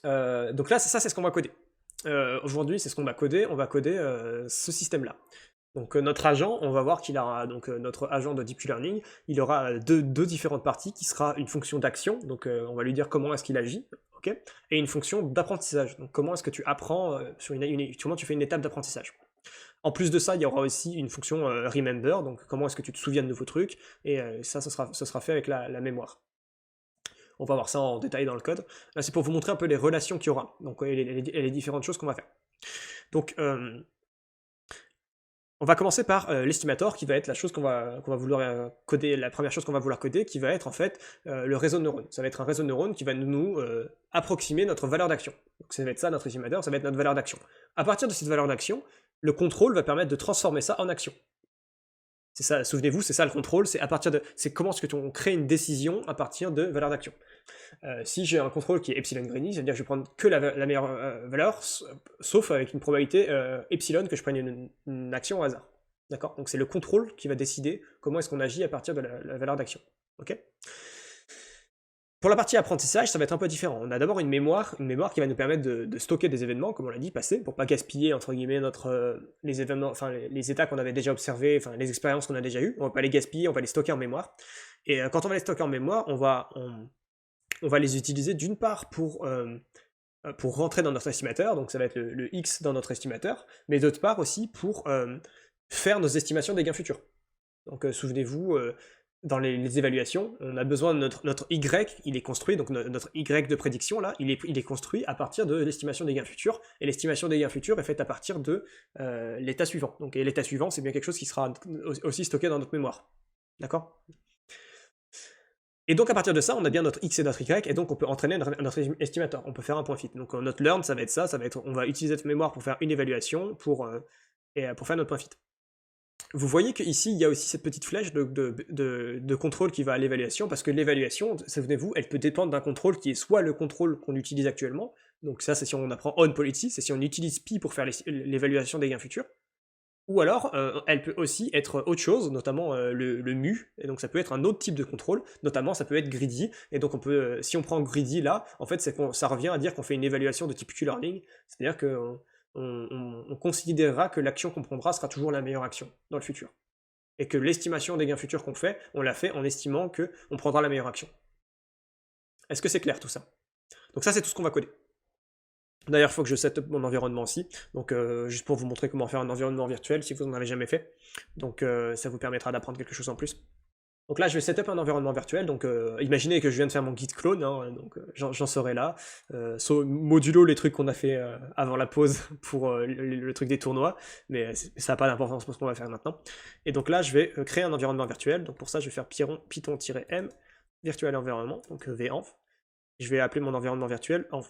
Donc là, ça c'est ce qu'on va coder. Aujourd'hui, c'est ce qu'on va coder, on va coder ce système-là. Donc notre agent, on va voir qu'il aura, donc notre agent de Deep Learning, il aura deux différentes parties qui sera une fonction d'action, donc on va lui dire comment est-ce qu'il agit, ok, et une fonction d'apprentissage, donc comment est-ce que tu apprends sur comment tu fais une étape d'apprentissage. En plus de ça, il y aura aussi une fonction remember, donc comment est-ce que tu te souviens de nouveaux trucs, et ça, ce sera fait avec la mémoire. On va voir ça en détail dans le code. Là, c'est pour vous montrer un peu les relations qu'il y aura, donc et les différentes choses qu'on va faire. Donc, on va commencer par l'estimator, qui va être la chose qu'on va vouloir coder, la première chose qu'on va vouloir coder, qui va être en fait le réseau de neurones. Ça va être un réseau de neurones qui va nous approximer notre valeur d'action. Donc ça va être ça, notre estimateur, ça va être notre valeur d'action. À partir de cette valeur d'action, le contrôle va permettre de transformer ça en action. C'est ça, souvenez-vous, c'est ça le contrôle, c'est comment est-ce que on crée une décision à partir de valeur d'action. Si j'ai un contrôle qui est epsilon greedy, ça veut dire que je vais prendre que la meilleure valeur, sauf avec une probabilité epsilon que je prenne une action au hasard. D'accord. Donc c'est le contrôle qui va décider comment est-ce qu'on agit à partir de la valeur d'action. Ok. Pour la partie apprentissage, ça va être un peu différent. On a d'abord une mémoire qui va nous permettre de stocker des événements, comme on l'a dit, passés, pour pas gaspiller entre guillemets les événements, enfin les états qu'on avait déjà observés, enfin les expériences qu'on a déjà eues. On va pas les gaspiller, on va les stocker en mémoire. Et quand on va les stocker en mémoire, on va les utiliser d'une part pour rentrer dans notre estimateur, donc ça va être le X dans notre estimateur, mais d'autre part aussi pour faire nos estimations des gains futurs. Donc souvenez-vous, dans les évaluations, on a besoin de notre Y, il est construit, donc notre Y de prédiction, là, il est construit à partir de l'estimation des gains futurs, et l'estimation des gains futurs est faite à partir de l'état suivant. Donc, et l'état suivant, c'est bien quelque chose qui sera aussi stocké dans notre mémoire. D'accord. Et donc à partir de ça, on a bien notre x et notre y, et donc on peut entraîner notre estimateur, on peut faire un point fit. Donc notre learn, ça va être ça, on va utiliser notre mémoire pour faire une évaluation, pour faire notre point fit. Vous voyez qu'ici, il y a aussi cette petite flèche de contrôle qui va à l'évaluation, parce que l'évaluation, souvenez-vous, elle peut dépendre d'un contrôle qui est soit le contrôle qu'on utilise actuellement, donc ça c'est si on apprend on policy, c'est si on utilise pi pour faire l'évaluation des gains futurs, ou alors, elle peut aussi être autre chose, notamment le mu, et donc ça peut être un autre type de contrôle, notamment ça peut être greedy, et donc on peut, si on prend greedy là, en fait ça revient à dire qu'on fait une évaluation de type Q-learning, c'est-à-dire qu'on considérera que l'action qu'on prendra sera toujours la meilleure action dans le futur. Et que l'estimation des gains futurs qu'on fait, on l'a fait en estimant qu'on prendra la meilleure action. Est-ce que c'est clair tout ça? Donc ça c'est tout ce qu'on va coder. D'ailleurs, il faut que je set up mon environnement aussi, donc juste pour vous montrer comment faire un environnement virtuel si vous n'en avez jamais fait. Donc ça vous permettra d'apprendre quelque chose en plus. Donc là, je vais set up un environnement virtuel, donc imaginez que je viens de faire mon guide clone, hein, donc j'en serai là, modulo les trucs qu'on a fait avant la pause pour le truc des tournois, mais ça n'a pas d'importance pour ce qu'on va faire maintenant. Et donc là, je vais créer un environnement virtuel, donc pour ça, je vais faire python-m virtual environnement, donc venv. Je vais appeler mon environnement virtuel env.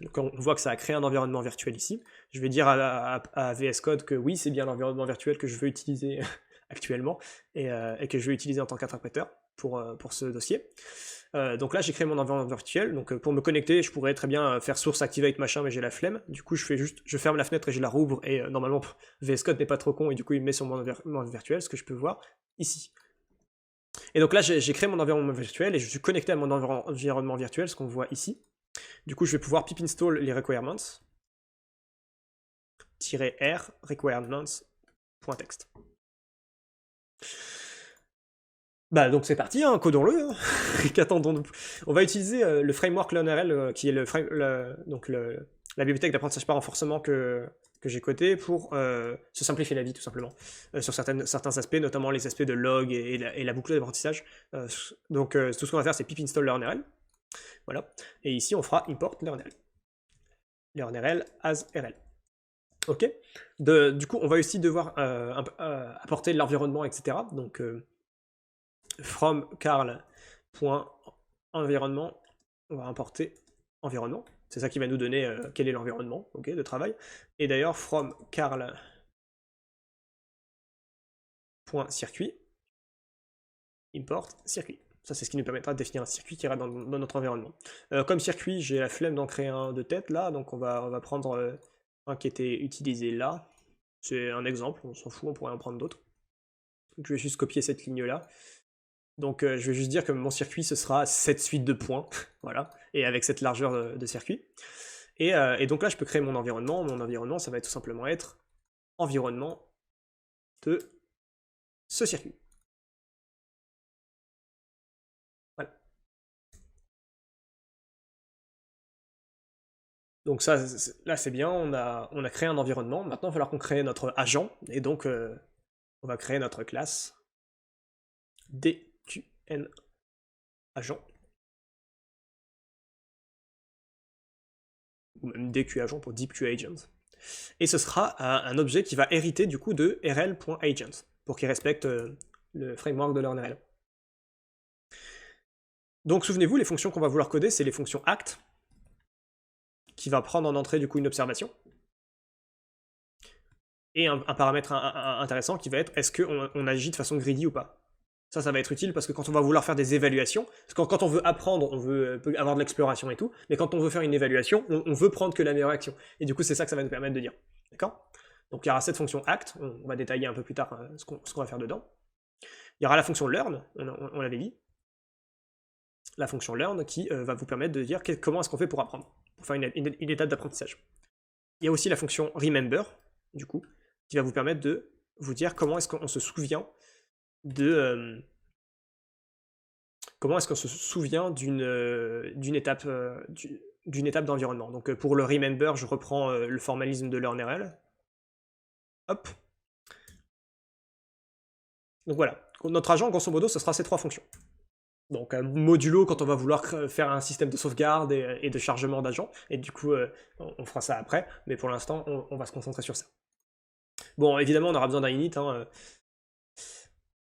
Donc on voit que ça a créé un environnement virtuel ici. Je vais dire à VS Code que oui, c'est bien l'environnement virtuel que je veux utiliser actuellement et que je vais utiliser en tant qu'interpréteur pour ce dossier. Donc là, j'ai créé mon environnement virtuel. Donc pour me connecter, je pourrais très bien faire source activate machin, mais j'ai la flemme. Du coup, je ferme la fenêtre et je la rouvre. Et normalement, VS Code n'est pas trop con et du coup, il me met sur mon environnement virtuel, ce que je peux voir ici. Et donc là, j'ai créé mon environnement virtuel et je suis connecté à mon environnement virtuel, ce qu'on voit ici. Du coup, je vais pouvoir pip install les requirements, -r requirements.txt. Bah donc c'est parti, hein, codons-le. Hein. Qu'attendons-nous? On va utiliser le framework LearnRL, qui est la bibliothèque d'apprentissage par renforcement que j'ai codé pour se simplifier la vie tout simplement, sur certains aspects, notamment les aspects de log et la boucle d'apprentissage. Donc tout ce qu'on va faire, c'est pip install LearnRL. Voilà. Et ici, on fera import LearnRL. LearnRL as RL. Ok. Du coup, on va aussi devoir apporter l'environnement, etc. Donc, from carl.environnement, on va importer environnement. C'est ça qui va nous donner quel est l'environnement, ok, de travail. Et d'ailleurs, from carl.circuit, import circuit. Ça, c'est ce qui nous permettra de définir un circuit qui ira dans notre environnement. Comme circuit, j'ai la flemme d'en créer un de tête là, donc on va prendre un qui était utilisé là. C'est un exemple, on s'en fout, on pourrait en prendre d'autres. Je vais juste copier cette ligne là. Donc je vais juste dire que mon circuit ce sera cette suite de points, voilà. et avec cette largeur de circuit. Et donc là, je peux créer mon environnement. Mon environnement, ça va tout simplement être environnement de ce circuit. Voilà. Donc ça, là, c'est bien, on a créé un environnement. Maintenant, il va falloir qu'on crée notre agent, et donc on va créer notre classe DQN agent. Ou même DQ agent pour DeepQ agent. Et ce sera un objet qui va hériter du coup de rl.agent, pour qu'il respecte le framework de LearnRL. Donc souvenez-vous, les fonctions qu'on va vouloir coder, c'est les fonctions act, qui va prendre en entrée du coup une observation, et un paramètre intéressant qui va être est-ce qu'on agit de façon greedy ou pas. Ça va être utile parce que quand on va vouloir faire des évaluations, parce que quand on veut apprendre, on veut avoir de l'exploration et tout, mais quand on veut faire une évaluation, on veut prendre que la meilleure action. Et du coup, c'est ça que ça va nous permettre de dire. D'accord? Donc il y aura cette fonction act, on va détailler un peu plus tard ce qu'on va faire dedans. Il y aura la fonction learn, on l'avait dit. La fonction learn qui va vous permettre de dire comment est-ce qu'on fait pour apprendre, pour faire une étape d'apprentissage. Il y a aussi la fonction remember, du coup, qui va vous permettre de vous dire comment est-ce qu'on se souvient de... comment est-ce qu'on se souvient d'une étape d'environnement. Donc pour le remember, je reprends le formalisme de LearnRL. Hop. Donc voilà, notre agent, grosso modo, ce sera ces trois fonctions. Donc modulo quand on va vouloir faire un système de sauvegarde et de chargement d'agents, et du coup on fera ça après, mais pour l'instant on va se concentrer sur ça. Bon, évidemment on aura besoin d'un init, hein,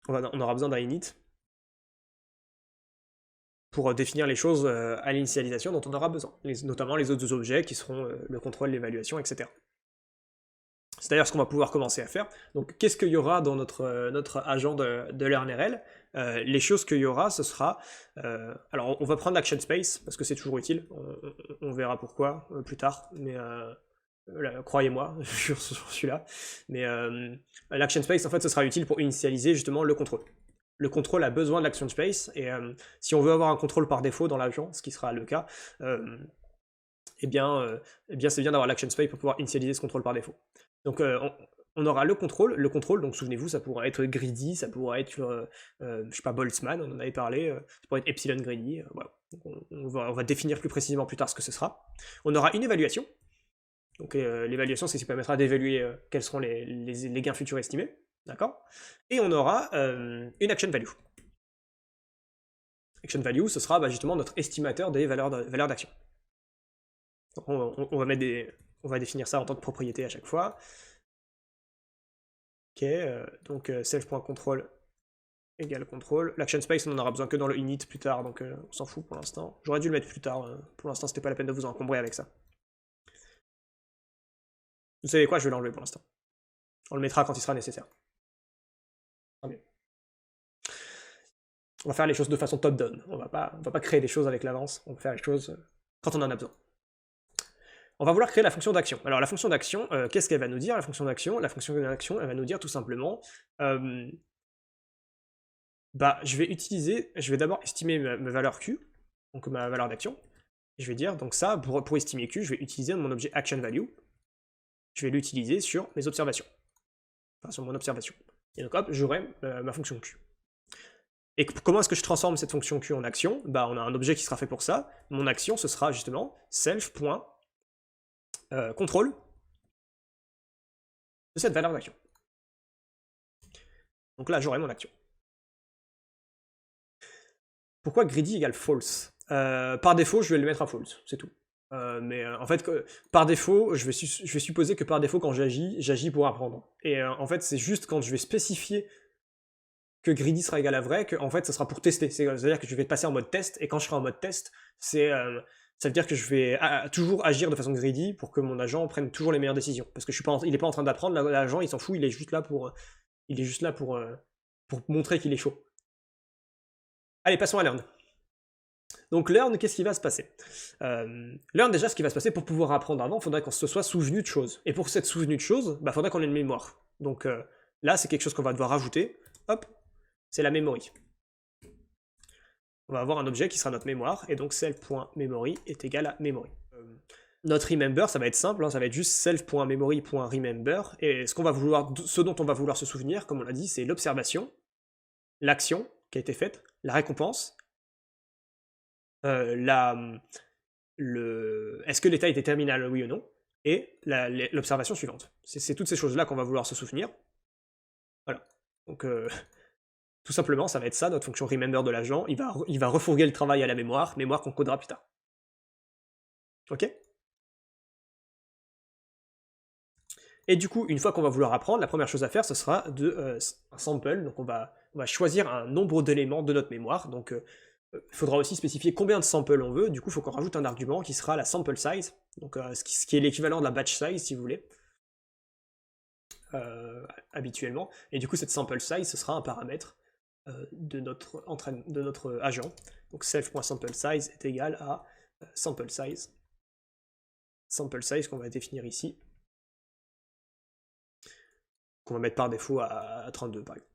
on aura besoin d'un init pour définir les choses à l'initialisation dont on aura besoin, notamment les autres objets qui seront le contrôle, l'évaluation, etc. C'est d'ailleurs ce qu'on va pouvoir commencer à faire. Donc qu'est-ce qu'il y aura dans notre agent de LearnRL? Les choses qu'il y aura, ce sera... alors on va prendre l'action space, parce que c'est toujours utile, on verra pourquoi plus tard, mais croyez-moi, sur celui-là. Mais l'action space, en fait, ce sera utile pour initialiser justement le contrôle. Le contrôle a besoin de l'action space, et si on veut avoir un contrôle par défaut dans l'agent, ce qui sera le cas, eh bien c'est bien d'avoir l'action space pour pouvoir initialiser ce contrôle par défaut. Donc on aura le contrôle, donc souvenez-vous, ça pourra être greedy, ça pourra être, je sais pas, Boltzmann, on en avait parlé, ça pourrait être epsilon greedy, voilà. On va définir plus précisément plus tard ce que ce sera. On aura une évaluation, donc l'évaluation c'est ce qui permettra d'évaluer quels seront les gains futurs estimés, d'accord? Et on aura une action value. Action value, ce sera justement notre estimateur des valeurs d'action. On va définir ça en tant que propriété à chaque fois. Ok, donc self.control égale control. L'action space, on en aura besoin que dans le init plus tard, donc on s'en fout pour l'instant. J'aurais dû le mettre plus tard, pour l'instant c'était pas la peine de vous encombrer avec ça. Vous savez quoi, je vais l'enlever pour l'instant. On le mettra quand il sera nécessaire. Très bien. On va faire les choses de façon top-down. On va pas créer des choses avec l'avance, on va faire les choses quand on en a besoin. On va vouloir créer la fonction d'action. Alors la fonction d'action, qu'est-ce qu'elle va nous dire? La fonction d'action, elle va nous dire tout simplement, je vais d'abord estimer ma valeur Q, donc ma valeur d'action. Je vais dire, donc ça, pour estimer Q, je vais utiliser mon objet action value. Je vais l'utiliser sur mes observations. Enfin, sur mon observation. Et donc hop, j'aurai ma fonction Q. Et comment est-ce que je transforme cette fonction Q en action? Bah, on a un objet qui sera fait pour ça. Mon action, ce sera justement self.control de cette valeur d'action. Donc là, j'aurai mon action. Pourquoi greedy égale false? Par défaut, je vais le mettre à false, c'est tout. Mais en fait, par défaut, je vais supposer que par défaut, quand j'agis pour apprendre. Et en fait, c'est juste quand je vais spécifier que greedy sera égal à vrai, que en fait, ça sera pour tester. C'est-à-dire que je vais passer en mode test, et quand je serai en mode test, ça veut dire que je vais toujours agir de façon greedy pour que mon agent prenne toujours les meilleures décisions. Parce que il n'est pas en train d'apprendre, l'agent, il s'en fout, il est juste là pour montrer qu'il est chaud. Allez, passons à learn. Donc learn, qu'est-ce qui va se passer? Learn, déjà, ce qui va se passer, pour pouvoir apprendre avant, il faudrait qu'on se soit souvenu de choses. Et pour cette souvenu de choses, il faudrait qu'on ait une mémoire. Donc là, c'est quelque chose qu'on va devoir rajouter. Hop, c'est la memory. on va avoir un objet qui sera notre mémoire, et donc self.memory est égal à memory. Notre remember, ça va être simple, hein, ça va être juste self.memory.remember, et ce dont on va vouloir se souvenir, comme on l'a dit, c'est l'observation, l'action qui a été faite, la récompense, est-ce que l'état était terminal, oui ou non, et l'observation suivante. C'est toutes ces choses-là qu'on va vouloir se souvenir. Voilà. Donc, tout simplement, ça va être ça, notre fonction remember de l'agent. Il va refourguer le travail à la mémoire qu'on codera plus tard. Ok? Et du coup, une fois qu'on va vouloir apprendre, la première chose à faire, ce sera un sample. Donc on va choisir un nombre d'éléments de notre mémoire. Donc il faudra aussi spécifier combien de samples on veut. Du coup, il faut qu'on rajoute un argument qui sera la sample size, donc ce qui est l'équivalent de la batch size, si vous voulez, habituellement. Et du coup, cette sample size, ce sera un paramètre de notre agent. Donc self.sampleSize est égal à sample size. Sample size qu'on va définir ici, qu'on va mettre par défaut à 32 par exemple.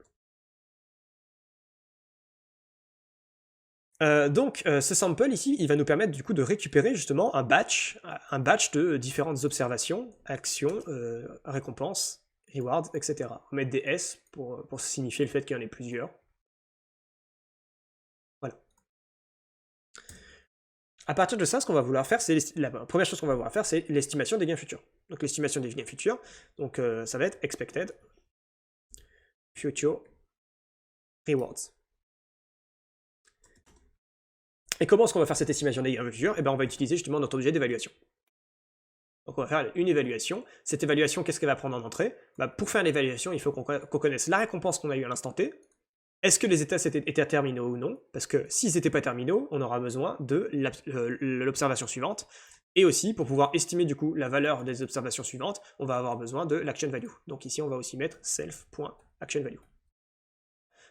Ce sample ici, il va nous permettre du coup de récupérer justement un batch de différentes observations, actions, récompenses, rewards, etc. On va mettre des S pour signifier le fait qu'il y en ait plusieurs. Voilà. À partir de ça, ce qu'on va vouloir faire, la première chose qu'on va vouloir faire, c'est l'estimation des gains futurs. Donc l'estimation des gains futurs, donc ça va être expected future rewards. Et comment est-ce qu'on va faire cette estimation des gains futurs? Eh bien, on va utiliser justement notre objet d'évaluation. Donc on va faire une évaluation. Cette évaluation, qu'est-ce qu'elle va prendre en entrée? Pour faire l'évaluation, il faut qu'on connaisse la récompense qu'on a eue à l'instant T. Est-ce que les états étaient terminaux ou non? Parce que s'ils n'étaient pas terminaux, on aura besoin de l'observation suivante. Et aussi, pour pouvoir estimer du coup la valeur des observations suivantes, on va avoir besoin de l'action value. Donc ici, on va aussi mettre self.actionValue.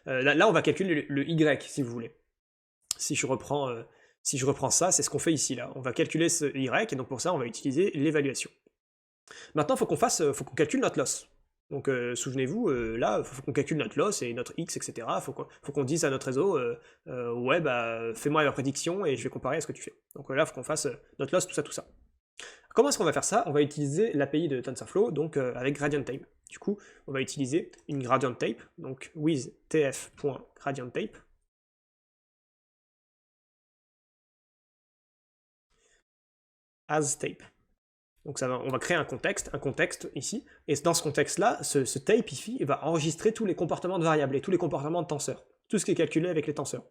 Là, on va calculer le Y, si vous voulez. Si je reprends ça, c'est ce qu'on fait ici, là. On va calculer ce Y, et donc pour ça, on va utiliser l'évaluation. Maintenant, faut qu'on calcule notre loss. Donc souvenez-vous, là, il faut qu'on calcule notre loss et notre X, etc. Faut qu'on dise à notre réseau, ouais, fais-moi la prédiction et je vais comparer à ce que tu fais. Donc là, il faut qu'on fasse notre loss, tout ça. Comment est-ce qu'on va faire ça? On va utiliser l'API de TensorFlow, donc avec gradient tape. Du coup, on va utiliser une gradient tape, donc with tf.gradientTape. As tape. Donc on va créer un contexte ici, et dans ce contexte-là, ce tape ici, il va enregistrer tous les comportements de variables et tous les comportements de tenseurs, tout ce qui est calculé avec les tenseurs.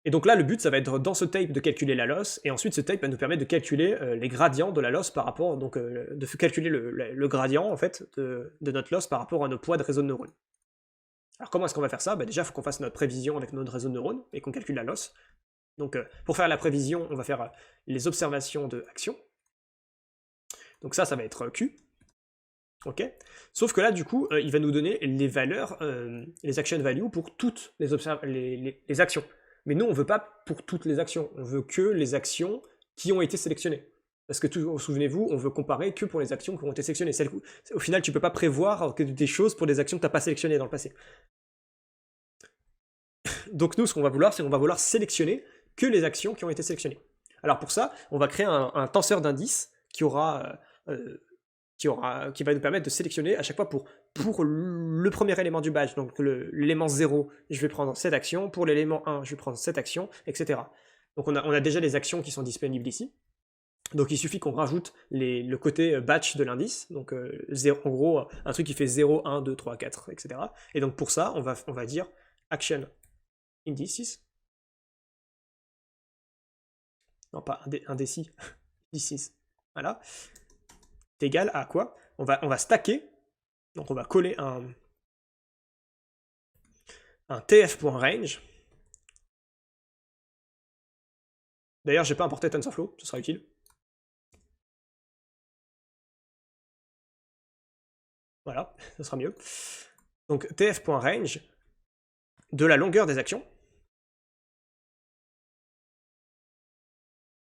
Et donc là, le but, ça va être dans ce tape de calculer la loss, et ensuite ce tape va nous permettre de calculer les gradients de la loss par rapport, donc de calculer le gradient en fait de notre loss par rapport à nos poids de réseau de neurones. Alors comment est-ce qu'on va faire ça? Déjà, il faut qu'on fasse notre prévision avec notre réseau de neurones et qu'on calcule la loss. Donc pour faire la prévision, on va faire les observations de action. Donc ça va être Q. Ok. Sauf que là, du coup, il va nous donner les valeurs, les action values pour toutes les actions. Mais nous, on veut pas pour toutes les actions. On veut que les actions qui ont été sélectionnées. Parce que, souvenez-vous, on veut comparer que pour les actions qui ont été sélectionnées. Au final, tu peux pas prévoir des choses pour des actions que tu n'as pas sélectionnées dans le passé. Donc nous, ce qu'on va vouloir, c'est qu'on va vouloir sélectionner que les actions qui ont été sélectionnées. Alors pour ça, on va créer un tenseur d'indices qui va nous permettre de sélectionner à chaque fois pour le premier élément du badge, donc l'élément 0, je vais prendre cette action, pour l'élément 1, je vais prendre cette action, etc. Donc on a déjà les actions qui sont disponibles ici. Donc il suffit qu'on rajoute le côté batch de l'indice, donc en gros un truc qui fait 0, 1, 2, 3, 4, etc. Et donc pour ça, on va dire action indices. Non, pas indices, indices. Voilà. C'est égal à quoi? On va stacker, donc on va coller un tf.range. D'ailleurs, j'ai pas importé TensorFlow, ce sera utile. Voilà, ce sera mieux. Donc tf.range de la longueur des actions.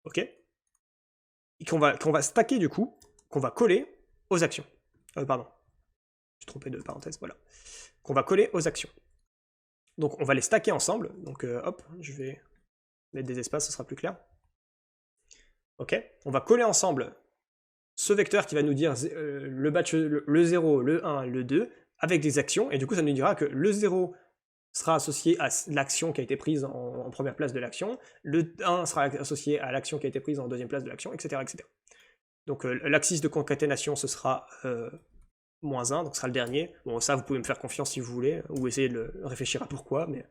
Ok. Et qu'on va stacker du coup, qu'on va coller aux actions. Pardon. J'ai trompé de parenthèse, voilà. Qu'on va coller aux actions. Donc on va les stacker ensemble. Donc hop, je vais mettre des espaces, ce sera plus clair. Ok, on va coller ensemble ce vecteur qui va nous dire le batch, le 0, le 1, le 2, avec des actions, et du coup ça nous dira que le 0 sera associé à l'action qui a été prise en première place de l'action, le 1 sera associé à l'action qui a été prise en deuxième place de l'action, etc., etc. Donc l'axis de concaténation, ce sera -1, donc ce sera le dernier. Bon, ça, vous pouvez me faire confiance si vous voulez, ou essayer de réfléchir à pourquoi, mais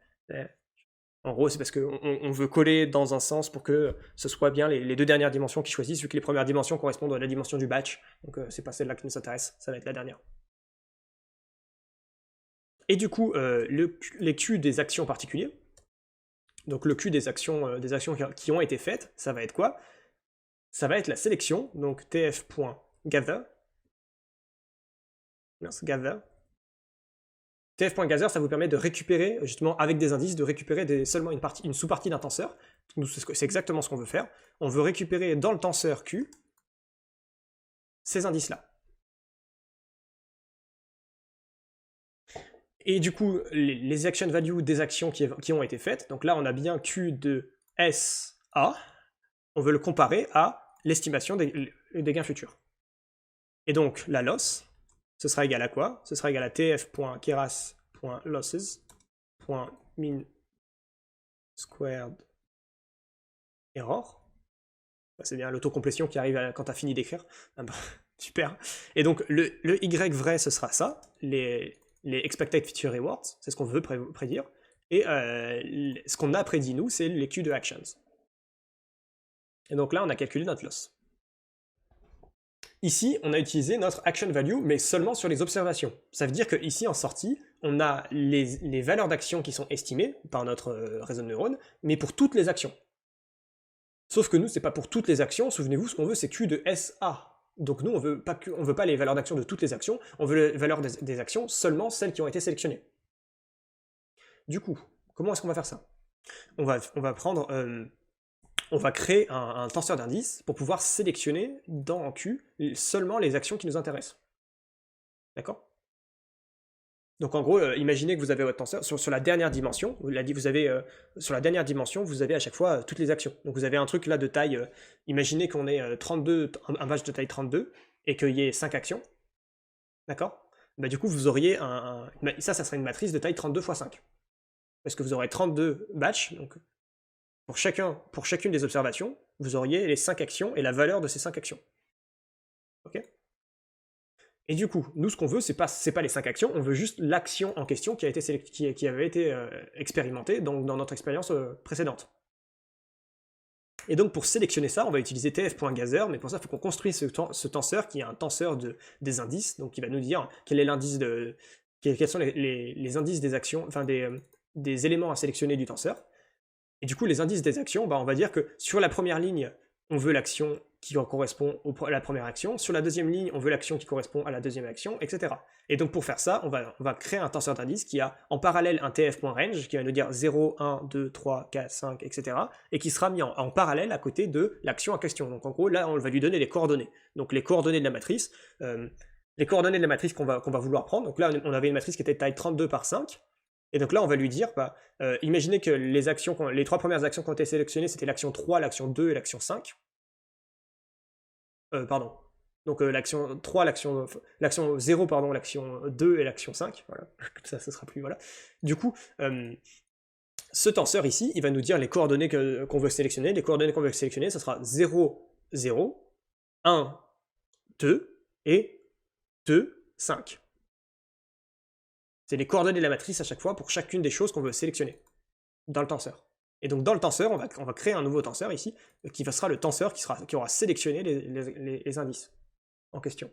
en gros, c'est parce qu'on veut coller dans un sens pour que ce soit bien les deux dernières dimensions qui choisissent, vu que les premières dimensions correspondent à la dimension du batch, donc c'est pas celle-là qui nous intéresse, ça va être la dernière. Et du coup, les Q des actions particuliers, donc le Q des actions qui ont été faites, ça va être quoi? Ça va être la sélection, donc tf.gather, tf.gather, ça vous permet de récupérer, justement avec des indices, de récupérer seulement une sous-partie d'un tenseur. C'est exactement ce qu'on veut faire. On veut récupérer dans le tenseur Q ces indices-là. Et du coup, les action values des actions qui ont été faites, donc là on a bien Q de SA, on veut le comparer à l'estimation des gains futurs. Et donc la loss, ce sera égal à quoi? Ce sera égal à tf.keras.losses.min squared error. C'est bien l'autocomplétion qui arrive quand tu as fini d'écrire. Ah bah, super. Et donc le y vrai, ce sera ça, les expected future rewards, c'est ce qu'on veut prédire. Et ce qu'on a prédit nous, c'est les Q de actions. Et donc là, on a calculé notre loss. Ici, on a utilisé notre action value, mais seulement sur les observations. Ça veut dire qu'ici, en sortie, on a les valeurs d'action qui sont estimées par notre réseau de neurones, mais pour toutes les actions. Sauf que nous, c'est pas pour toutes les actions, souvenez-vous, ce qu'on veut, c'est Q de SA. Donc nous, on veut pas les valeurs d'action de toutes les actions, on veut les valeurs des actions, seulement celles qui ont été sélectionnées. Du coup, comment est-ce qu'on va faire ça? On va prendre... on va créer un tenseur d'indices pour pouvoir sélectionner dans Q seulement les actions qui nous intéressent. D'accord? Donc en gros, imaginez que vous avez votre tenseur sur la dernière dimension, sur la dernière dimension, vous avez à chaque fois toutes les actions. Donc vous avez un truc là de taille, imaginez qu'on ait 32, un batch de taille 32, et qu'il y ait 5 actions. D'accord? Bah, du coup, vous auriez ça serait une matrice de taille 32 x 5. Parce que vous aurez 32 batchs, donc pour chacune des observations, vous auriez les 5 actions et la valeur de ces 5 actions. Ok? Et du coup, nous, ce qu'on veut, c'est pas les 5 actions, on veut juste l'action en question qui avait été expérimentée dans notre expérience précédente. Et donc, pour sélectionner ça, on va utiliser tf.gather, mais pour ça, il faut qu'on construise ce tenseur qui est un tenseur des indices, donc qui va nous dire quel est l'indice quels sont les indices des actions, enfin des éléments à sélectionner du tenseur. Et du coup, les indices des actions, bah, on va dire que sur la première ligne, on veut l'action qui correspond à la première action. Sur la deuxième ligne, on veut l'action qui correspond à la deuxième action, etc. Et donc pour faire ça, on va créer un tenseur d'indices qui a en parallèle un tf.range qui va nous dire 0, 1, 2, 3, 4, 5, etc. Et qui sera mis en parallèle à côté de l'action en question. Donc en gros, là, on va lui donner les coordonnées. Donc les coordonnées de la matrice, qu'on va vouloir prendre. Donc là, on avait une matrice qui était de taille 32 par 5. Et donc là, on va lui dire, imaginez que les 3 premières actions qui ont été sélectionnées, c'était l'action 3, l'action 2 et l'action 5. Pardon. Donc l'action 3, l'action 0, pardon, l'action 2 et l'action 5. Voilà. Ça sera plus, voilà. Du coup, ce tenseur ici, il va nous dire les coordonnées qu'on veut sélectionner. Les coordonnées qu'on veut sélectionner, ça sera 0, 0, 1, 2 et 2, 5. C'est les coordonnées de la matrice à chaque fois pour chacune des choses qu'on veut sélectionner dans le tenseur. Et donc dans le tenseur, on va créer un nouveau tenseur ici, qui sera le tenseur qui aura sélectionné les indices en question.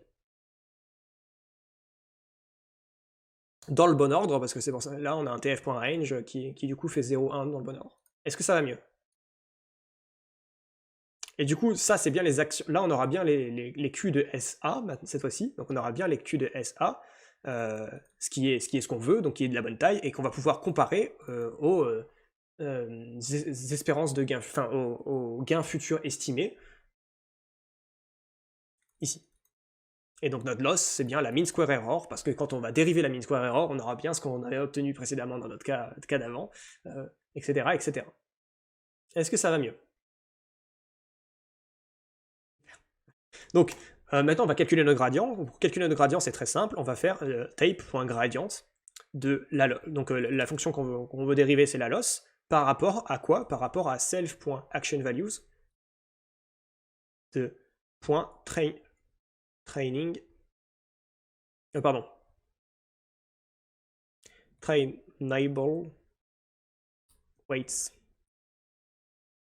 Dans le bon ordre, parce que c'est pour ça, là on a un tf.range qui du coup fait 0, 1 dans le bon ordre. Est-ce que ça va mieux? Et du coup, ça c'est bien les actions. Là on aura bien les Q de SA cette fois-ci, donc on aura bien les Q de SA. Ce qui est ce qu'on veut, donc qui est de la bonne taille, et qu'on va pouvoir comparer aux espérances de gains, enfin aux gains futurs estimés ici. Et donc notre loss, c'est bien la mean square error, parce que quand on va dériver la mean square error, on aura bien ce qu'on avait obtenu précédemment dans notre cas d'avant, etc., etc. Est-ce que ça va mieux? Donc, maintenant, on va calculer notre gradient. Pour calculer notre gradient, c'est très simple. On va faire tape.gradient de la loss. Donc, la fonction qu'on veut dériver, c'est la loss. Par rapport à quoi? Par rapport à self.actionValues de .training. Pardon. Trainable weights.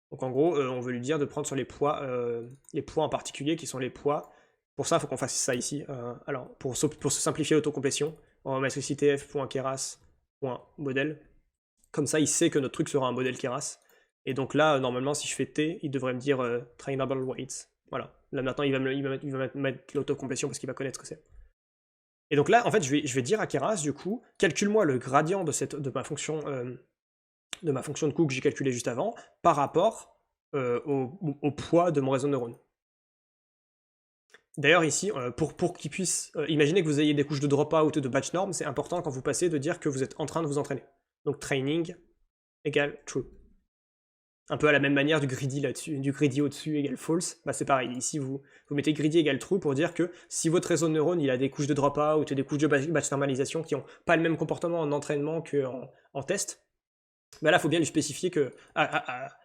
Donc en gros, on veut lui dire de prendre sur les poids en particulier, qui sont les poids. Pour ça, il faut qu'on fasse ça ici. Alors, pour se simplifier l'autocomplétion, on va mettre ici tf.keras.modèle. Comme ça, il sait que notre truc sera un modèle Keras. Et donc là, normalement, si je fais t, il devrait me dire trainable weights. Voilà. Là maintenant, il va mettre l'autocomplétion parce qu'il va connaître ce que c'est. Et donc là, en fait, je vais dire à Keras, du coup, calcule-moi le gradient de ma fonction de coût que j'ai calculé juste avant, par rapport au poids de mon réseau de neurones. D'ailleurs ici, pour qu'il puisse... imaginez que vous ayez des couches de dropout ou de batch norm, c'est important quand vous passez de dire que vous êtes en train de vous entraîner. Donc training égale true. Un peu à la même manière du greedy là-dessus, du greedy au-dessus égale false, bah c'est pareil, ici vous mettez greedy égale true pour dire que si votre réseau de neurones il a des couches de dropout ou des couches de batch normalisation qui n'ont pas le même comportement en entraînement qu'en test, bah là, il faut bien lui spécifier que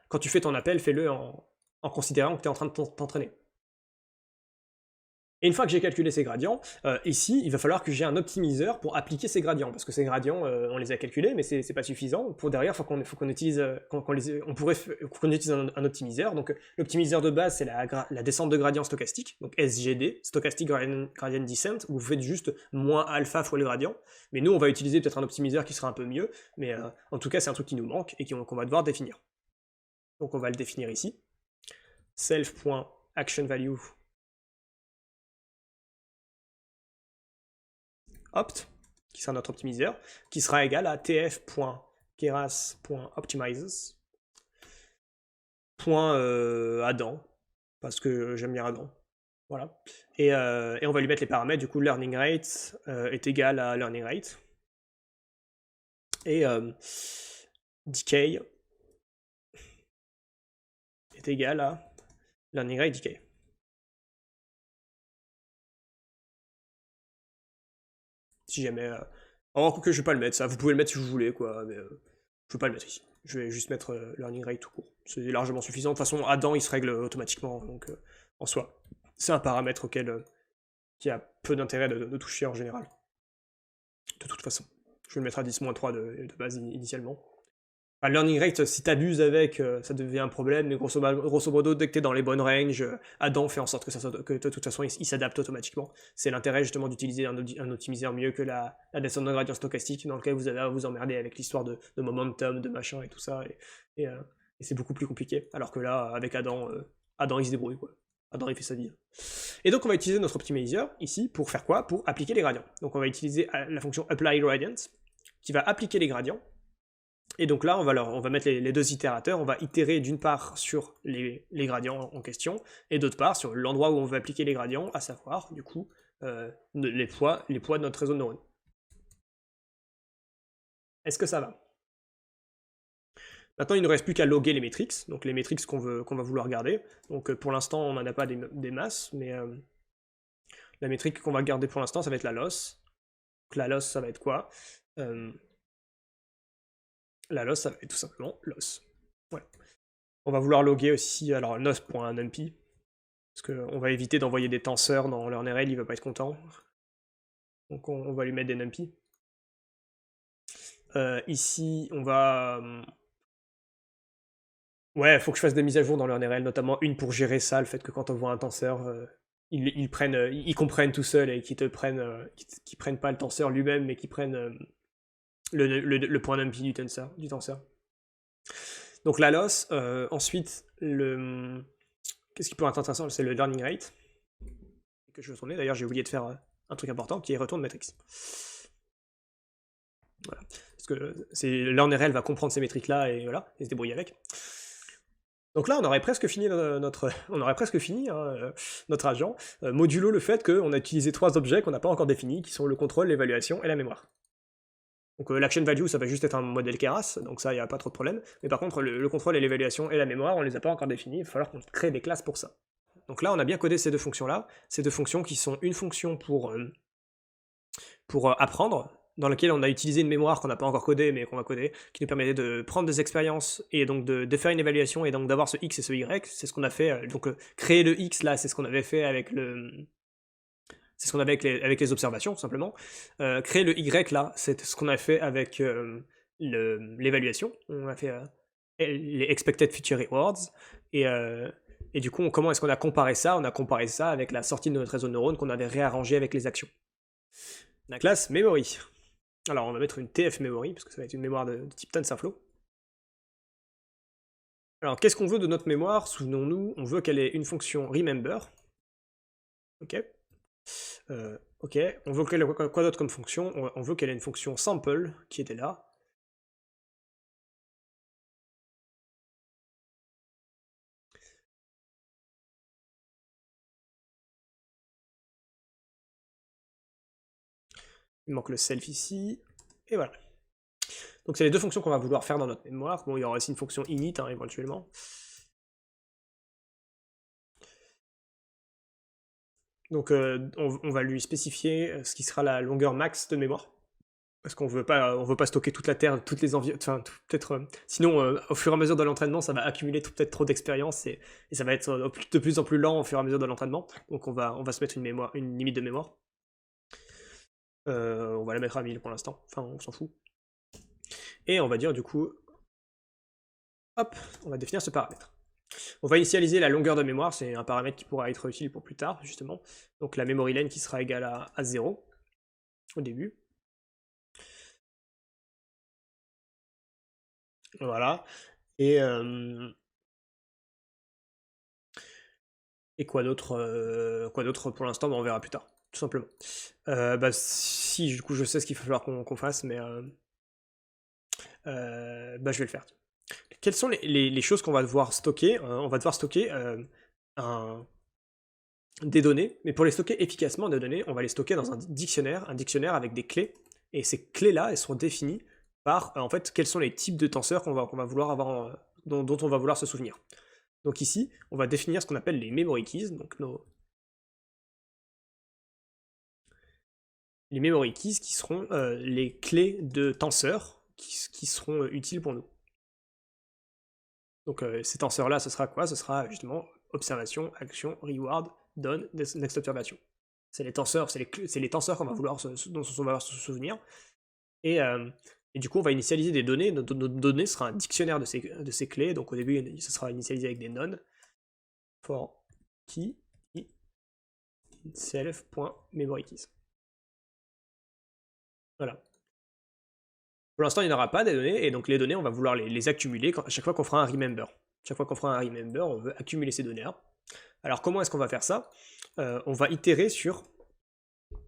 quand tu fais ton appel, fais-le en considérant que tu es en train de t'entraîner. Et une fois que j'ai calculé ces gradients, ici, il va falloir que j'ai un optimiseur pour appliquer ces gradients, parce que ces gradients, on les a calculés, mais c'est pas suffisant. Pour derrière, faut qu'on utilise, qu'on utilise un optimiseur. Donc l'optimiseur de base, c'est la descente de gradient stochastique, donc SGD, Stochastic Gradient Descent, où vous faites juste moins alpha fois le gradient. Mais nous, on va utiliser peut-être un optimiseur qui sera un peu mieux, mais en tout cas, c'est un truc qui nous manque et qu'on va devoir définir. Donc on va le définir ici. Self.actionValue opt, qui sera notre optimiseur, qui sera égal à tf.keras.optimizes .adam, parce que j'aime bien Adam. Voilà. Et on va lui mettre les paramètres, du coup learning rate est égal à learning rate. Et decay est égal à learning rate decay. Si jamais... alors que je vais pas le mettre, ça, vous pouvez le mettre si vous voulez, quoi, mais je vais pas le mettre ici. Je vais juste mettre learning rate tout court. C'est largement suffisant. De toute façon, Adam, il se règle automatiquement, donc en soi. C'est un paramètre qui a peu d'intérêt de toucher en général. De toute façon. Je vais le mettre à 10-3 de base initialement. Enfin, learning rate, si t'abuses avec, ça devient un problème, mais grosso modo, dès que t'es dans les bonnes ranges, Adam fait en sorte que de toute façon, il s'adapte automatiquement. C'est l'intérêt justement d'utiliser un optimiseur mieux que la descente de gradient stochastique, dans lequel vous avez à vous emmerder avec l'histoire de momentum, de machin et tout ça, et c'est beaucoup plus compliqué. Alors que là, avec Adam, Adam il se débrouille, quoi. Adam il fait sa vie. Et donc on va utiliser notre optimizer ici pour faire quoi? Pour appliquer les gradients. Donc on va utiliser la fonction apply gradient, qui va appliquer les gradients. Et donc là, on va mettre les deux itérateurs, on va itérer d'une part sur les gradients en question, et d'autre part sur l'endroit où on veut appliquer les gradients, à savoir, du coup, les poids de notre réseau de neurones. Est-ce que ça va? Maintenant, il ne nous reste plus qu'à loguer les métriques, donc les métriques qu'on va vouloir garder. Donc pour l'instant, on n'en a pas des masses, mais la métrique qu'on va garder pour l'instant, ça va être la loss. Donc la loss, ça va être quoi? La loss, ça va être tout simplement loss. Voilà. On va vouloir loguer aussi, alors nos.numpy, parce qu'on va éviter d'envoyer des tenseurs dans learnrl, il va pas être content. Donc on va lui mettre des numpy. Ici, on va... ouais, faut que je fasse des mises à jour dans learnrl, notamment une pour gérer ça, le fait que quand on voit un tenseur, ils comprennent tout seuls et qu'ils prennent pas le tenseur lui-même, mais qu'ils prennent le point numpy du tenseur. Donc la loss, ensuite, qu'est-ce qui pourrait être intéressant? C'est le learning rate, que je vais retourner. D'ailleurs, j'ai oublié de faire un truc important, qui est retourne matrix. Voilà. Parce que learnrl va comprendre ces métriques-là, et voilà, et se débrouiller avec. Donc là, on aurait presque fini notre, on aurait presque fini hein, notre agent, modulo le fait qu'on a utilisé 3 objets qu'on n'a pas encore définis, qui sont le contrôle, l'évaluation et la mémoire. Donc l'action value, ça va juste être un modèle Keras, donc ça, il n'y a pas trop de problème. Mais par contre, le contrôle et l'évaluation et la mémoire, on les a pas encore définis, il va falloir qu'on crée des classes pour ça. Donc là, on a bien codé ces deux fonctions-là, ces deux fonctions qui sont une fonction pour apprendre, dans laquelle on a utilisé une mémoire qu'on n'a pas encore codée, mais qu'on va coder, qui nous permettait de prendre des expériences et donc de faire une évaluation et donc d'avoir ce x et ce y. C'est ce qu'on a fait. Donc créer le x là, c'est ce qu'on avait fait avec le, c'est ce qu'on avait avec les observations tout simplement. Créer le y là, c'est ce qu'on a fait avec l'évaluation. On a fait les expected future rewards et du coup, comment est-ce qu'on a comparé ça? On a comparé ça avec la sortie de notre réseau de neurones qu'on avait réarrangé avec les actions. La classe memory. Alors on va mettre une TF memory, parce que ça va être une mémoire de type TensorFlow. Alors qu'est-ce qu'on veut de notre mémoire? Souvenons-nous, on veut qu'elle ait une fonction remember. Ok. Ok, on veut qu'elle ait quoi d'autre comme fonction? On veut qu'elle ait une fonction sample, qui était là. Il manque le self ici, et voilà. Donc c'est les deux fonctions qu'on va vouloir faire dans notre mémoire. Bon, il y aura aussi une fonction init, hein, éventuellement. Donc on va lui spécifier ce qui sera la longueur max de mémoire. Parce qu'on veut pas stocker toute la terre, toutes les envies, enfin peut-être. Sinon, au fur et à mesure de l'entraînement, ça va accumuler peut-être trop d'expérience et ça va être de plus en plus lent au fur et à mesure de l'entraînement. Donc on va se mettre une limite de mémoire. On va la mettre à 1000 pour l'instant. Enfin, on s'en fout. Et on va dire du coup, hop, on va définir ce paramètre. On va initialiser la longueur de mémoire, c'est un paramètre qui pourra être utile pour plus tard, justement. Donc la memory length qui sera égale à 0 au début. Voilà. Et quoi d'autre pour l'instant, on verra plus tard, tout simplement. Si du coup je sais ce qu'il va falloir qu'on fasse, mais je vais le faire. Quelles sont les choses qu'on va devoir stocker? On va devoir stocker des données, mais pour les stocker efficacement des données, on va les stocker dans un dictionnaire avec des clés, et ces clés-là, elles sont définies par en fait quels sont les types de tenseurs qu'on va vouloir avoir, dont on va vouloir se souvenir. Donc ici, on va définir ce qu'on appelle les memory keys, donc les memory keys qui seront les clés de tenseurs qui seront utiles pour nous. Donc ces tenseurs-là, ce sera quoi? Ce sera justement observation, action, reward, done, next observation. C'est les tenseurs, c'est les tenseurs qu'on va vouloir dont on va vouloir se souvenir. Et du coup, on va initialiser des données. Notre donnée sera un dictionnaire de ces clés. Donc au début, ce sera initialisé avec des none. For key self.memoryKeys. Voilà. Pour l'instant, il n'y en aura pas des données, et donc les données, on va vouloir les accumuler à chaque fois qu'on fera un remember. Chaque fois qu'on fera un remember, on veut accumuler ces données-là. Alors comment est-ce qu'on va faire ça? On va itérer sur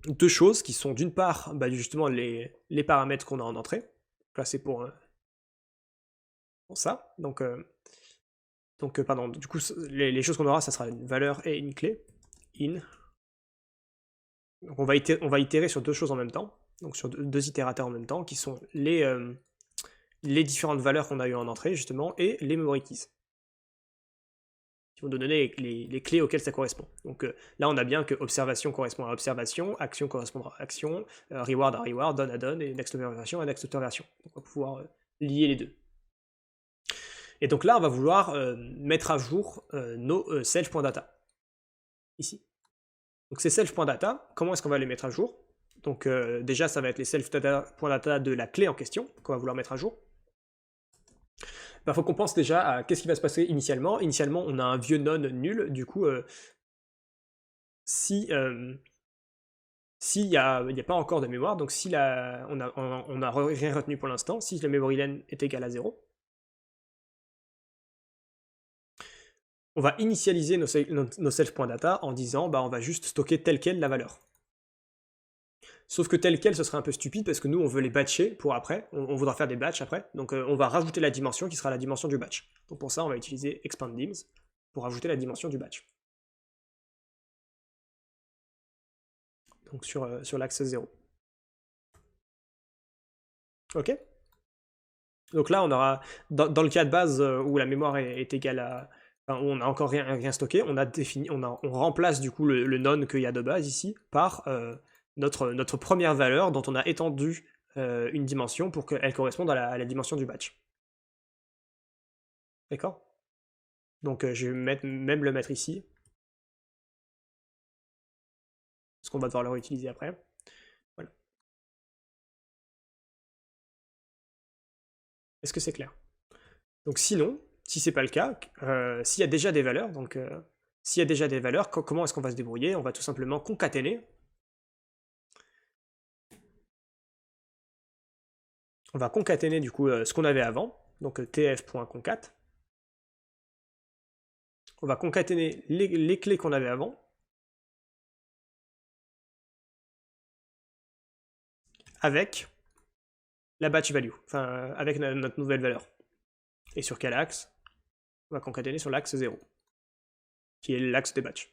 deux choses qui sont d'une part justement les paramètres qu'on a en entrée. Là c'est pour ça. Donc pardon, du coup les choses qu'on aura, ça sera une valeur et une clé. In. Donc on va itérer sur deux choses en même temps, donc sur deux itérateurs en même temps, qui sont les différentes valeurs qu'on a eues en entrée justement, et les memory keys, qui vont donner les clés auxquelles ça correspond. Donc là, on a bien que observation correspond à observation, action correspondra à action, reward à reward, done à done, et next observation à next observation. Donc on va pouvoir lier les deux. Et donc là, on va vouloir mettre à jour nos self.data, ici. Donc ces self.data, comment est-ce qu'on va les mettre à jour? Donc déjà, ça va être les self.data de la clé en question, qu'on va vouloir mettre à jour. Il faut qu'on pense déjà à qu'est-ce qui va se passer initialement. Initialement, on a un vieux non nul, du coup, s'il n'y a pas encore de mémoire, donc si on n'a rien retenu pour l'instant, si la memory len est égale à 0, on va initialiser nos self.data en disant on va juste stocker telle quelle la valeur. sauf que tel quel, ce serait un peu stupide, parce que nous, on veut les batcher pour après, on voudra faire des batchs après, donc on va rajouter la dimension qui sera la dimension du batch. Donc pour ça, on va utiliser expand_dims pour rajouter la dimension du batch. Donc sur l'axe 0. Ok. Donc là, on aura, dans le cas de base où la mémoire est égale à, enfin, où on n'a encore rien stocké, on a défini, on remplace du coup le none qu'il y a de base ici par notre première valeur dont on a étendu une dimension pour qu'elle corresponde à la dimension du batch. D'accord? Donc je vais même le mettre ici, parce qu'on va devoir le réutiliser après. Voilà. Est-ce que c'est clair? Donc sinon, si c'est pas le cas, s'il y a déjà des valeurs, donc s'il y a déjà des valeurs, comment est-ce qu'on va se débrouiller? On va tout simplement concaténer. On va concaténer du coup ce qu'on avait avant, donc tf.concat. On va concaténer les clés qu'on avait avant. Avec la batch value, enfin avec notre nouvelle valeur. Et sur quel axe? On va concaténer sur l'axe 0, qui est l'axe des batchs.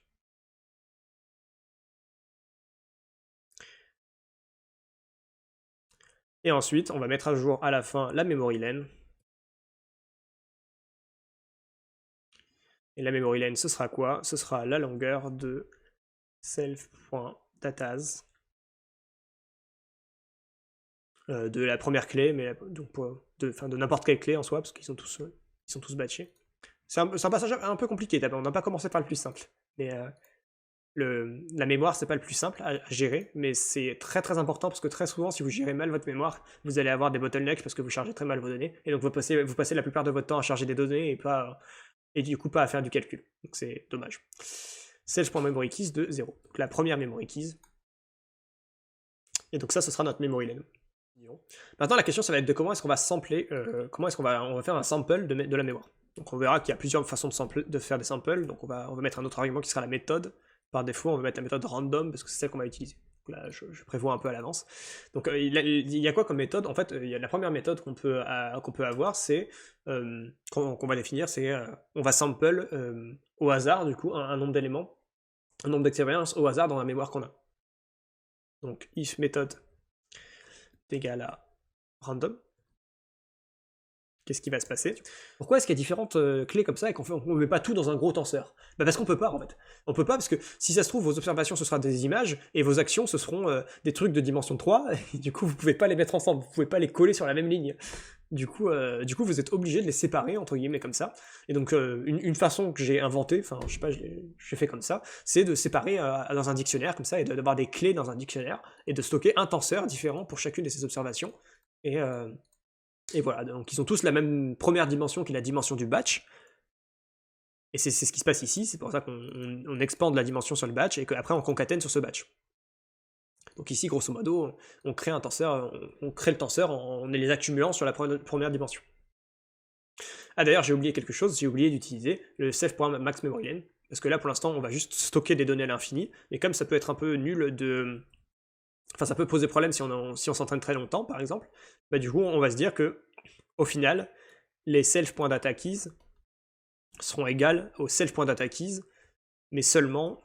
Et ensuite, on va mettre à jour à la fin la memory lane. Et la memory lane, ce sera quoi? Ce sera la longueur de self.datase de la première clé, mais donc de n'importe quelle clé en soi, parce qu'ils sont tous batchés. C'est un passage un peu compliqué, on n'a pas commencé par le plus simple. Mais la mémoire, c'est pas le plus simple à gérer, mais c'est très très important parce que très souvent, si vous gérez mal votre mémoire, vous allez avoir des bottlenecks parce que vous chargez très mal vos données, et donc vous passez la plupart de votre temps à charger des données et du coup pas à faire du calcul. Donc c'est dommage. Self.memory keys de 0. Donc la première memory keys. Et donc ça, ce sera notre memory lane. Maintenant, la question, ça va être de comment est-ce qu'on va sampler, comment est-ce qu'on va faire un sample de la mémoire. Donc on verra qu'il y a plusieurs façons de faire des samples, donc on va mettre un autre argument qui sera la méthode. Par défaut, on va mettre la méthode random, parce que c'est celle qu'on va utiliser. Donc là, je prévois un peu à l'avance. Donc il y a quoi comme méthode? En fait, il y a la première méthode qu'on peut avoir, c'est, qu'on va définir, c'est, on va sample au hasard, du coup, un nombre d'éléments, un nombre d'expériences au hasard dans la mémoire qu'on a. Donc if méthode est égal à random, qu'est-ce qui va se passer? Pourquoi est-ce qu'il y a différentes clés comme ça et qu'on ne met pas tout dans un gros tenseur? Bah parce qu'on peut pas en fait. On peut pas parce que si ça se trouve, vos observations ce sera des images et vos actions ce seront des trucs de dimension 3 et du coup vous pouvez pas les mettre ensemble, vous pouvez pas les coller sur la même ligne. Du coup vous êtes obligé de les séparer entre guillemets comme ça. Et donc une façon que j'ai inventée, enfin je sais pas, j'ai fait comme ça, c'est de séparer dans un dictionnaire comme ça et d'avoir des clés dans un dictionnaire et de stocker un tenseur différent pour chacune de ces observations. Et voilà, donc ils ont tous la même première dimension qui est la dimension du batch. Et c'est ce qui se passe ici, c'est pour ça qu'on expande la dimension sur le batch et qu'après on concatène sur ce batch. Donc ici, grosso modo, on crée un tenseur, on crée le tenseur en les accumulant sur la première dimension. Ah d'ailleurs, j'ai oublié quelque chose, j'ai oublié d'utiliser le self.maxMemoryLane, parce que là pour l'instant on va juste stocker des données à l'infini, mais comme ça peut être un peu nul de... Enfin ça peut poser problème si on s'entraîne très longtemps par exemple, bah du coup on va se dire que au final, les self.dataKeys seront égales aux self.dataKeys, mais seulement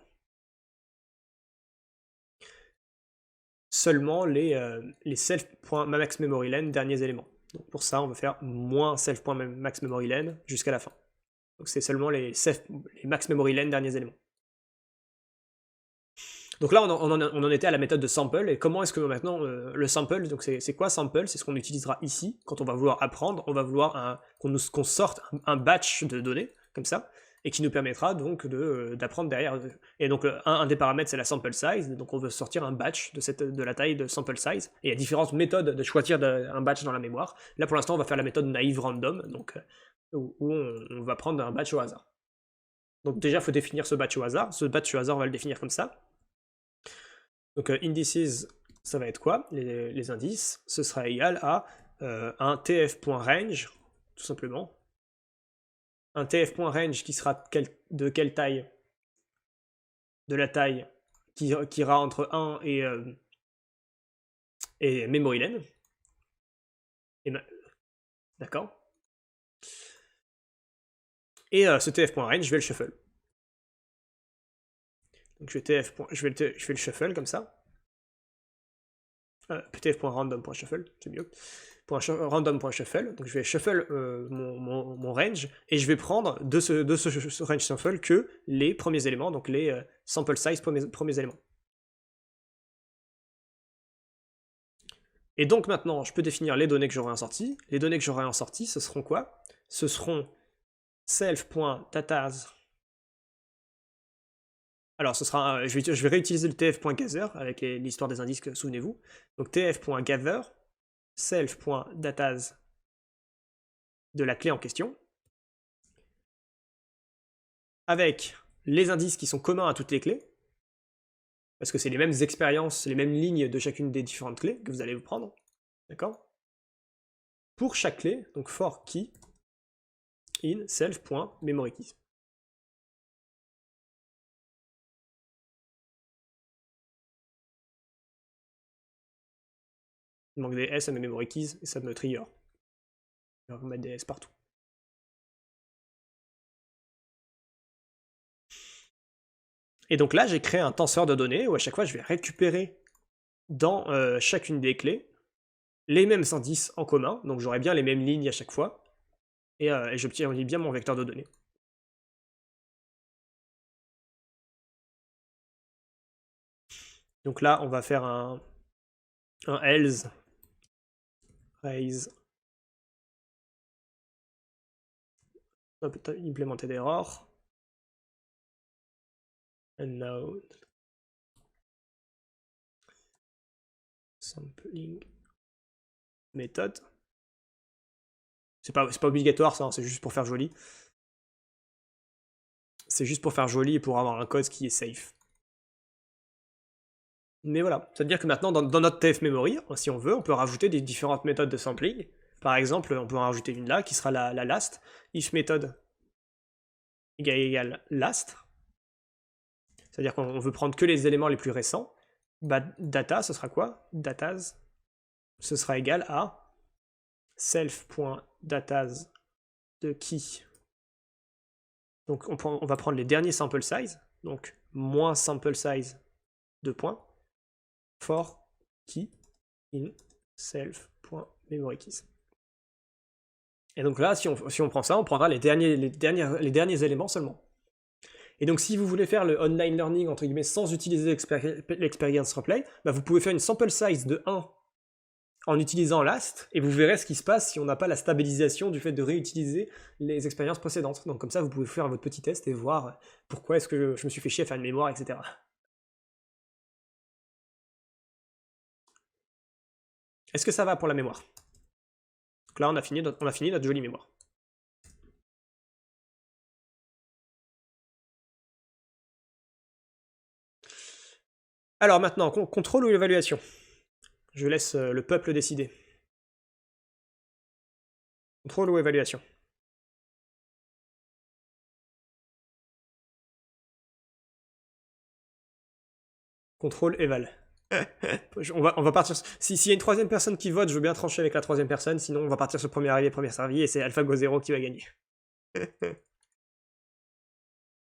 les self.maxMemoryLane derniers éléments. Donc pour ça, on va faire moins self.maxMemoryLane jusqu'à la fin. Donc c'est seulement les maxMemoryLane derniers éléments. Donc là, on en était à la méthode de sample, et comment est-ce que maintenant, le sample, donc c'est quoi sample? C'est ce qu'on utilisera ici, quand on va vouloir apprendre, on va vouloir qu'on sorte un batch de données, comme ça, et qui nous permettra donc d'apprendre derrière. Et donc un des paramètres c'est la sample size, donc on veut sortir un batch de la taille de sample size, et il y a différentes méthodes de choisir un batch dans la mémoire. Là pour l'instant on va faire la méthode naive random, donc où on va prendre un batch au hasard. Donc déjà il faut définir ce batch au hasard on va le définir comme ça. Donc indices, ça va être quoi? Les indices, ce sera égal à un tf.range, tout simplement. Un tf.range qui sera de quelle taille? De la taille qui ira entre 1 et et memorylen. D'accord. Et ce tf.range, je vais le shuffle. Donc je vais le shuffle comme ça. tf.random.shuffle, c'est mieux. Random.shuffle, donc je vais shuffle mon range, et je vais prendre de ce range shuffle que les premiers éléments, donc les sample size premiers éléments. Et donc maintenant, je peux définir les données que j'aurai en sortie. Les données que j'aurai en sortie, ce seront quoi? Ce seront self.datas. Alors, ce sera, je vais réutiliser le tf.gather avec l'histoire des indices, souvenez-vous. Donc tf.gather, self.datas de la clé en question, avec les indices qui sont communs à toutes les clés, parce que c'est les mêmes expériences, les mêmes lignes de chacune des différentes clés que vous allez vous prendre. D'accord? Pour chaque clé, donc for key in self.memoryKeys. Il manque des S à mes memory keys et ça me trigger. Je vais remettre des S partout. Et donc là, j'ai créé un tenseur de données où à chaque fois, je vais récupérer dans chacune des clés les mêmes indices en commun. Donc j'aurai bien les mêmes lignes à chaque fois. Et j'obtiens bien mon vecteur de données. Donc là, on va faire un else raise. Implémenter d'erreur. Unknown. Sampling. Méthode. C'est pas obligatoire ça, hein, c'est juste pour faire joli. C'est juste pour faire joli et pour avoir un code qui est safe. Mais voilà, c'est-à-dire que maintenant, dans notre TF memory, si on veut, on peut rajouter des différentes méthodes de sampling. Par exemple, on peut en rajouter une là, qui sera la last. If méthode égale last. C'est-à-dire qu'on veut prendre que les éléments les plus récents. Bah, data, ce sera quoi? Datas, ce sera égal à self.datas de key. Donc on va prendre les derniers sample size, donc moins sample size de points, for key in self.memoryKeys. Et donc là, si on prend ça, on prendra les derniers éléments seulement. Et donc si vous voulez faire le online learning, entre guillemets, sans utiliser l'experience replay, bah vous pouvez faire une sample size de 1 en utilisant last, et vous verrez ce qui se passe si on n'a pas la stabilisation du fait de réutiliser les expériences précédentes. Donc comme ça, vous pouvez faire votre petit test et voir pourquoi est-ce que je me suis fait chier à faire une mémoire, etc. Est-ce que ça va pour la mémoire? Donc là, on a fini notre jolie mémoire. Alors maintenant, contrôle ou évaluation? Je laisse le peuple décider. Contrôle ou évaluation? Contrôle, éval. on va partir. S'il y a une troisième personne qui vote, je veux bien trancher avec la troisième personne, sinon on va partir sur premier arrivé, premier servi, et c'est AlphaGo 0 qui va gagner.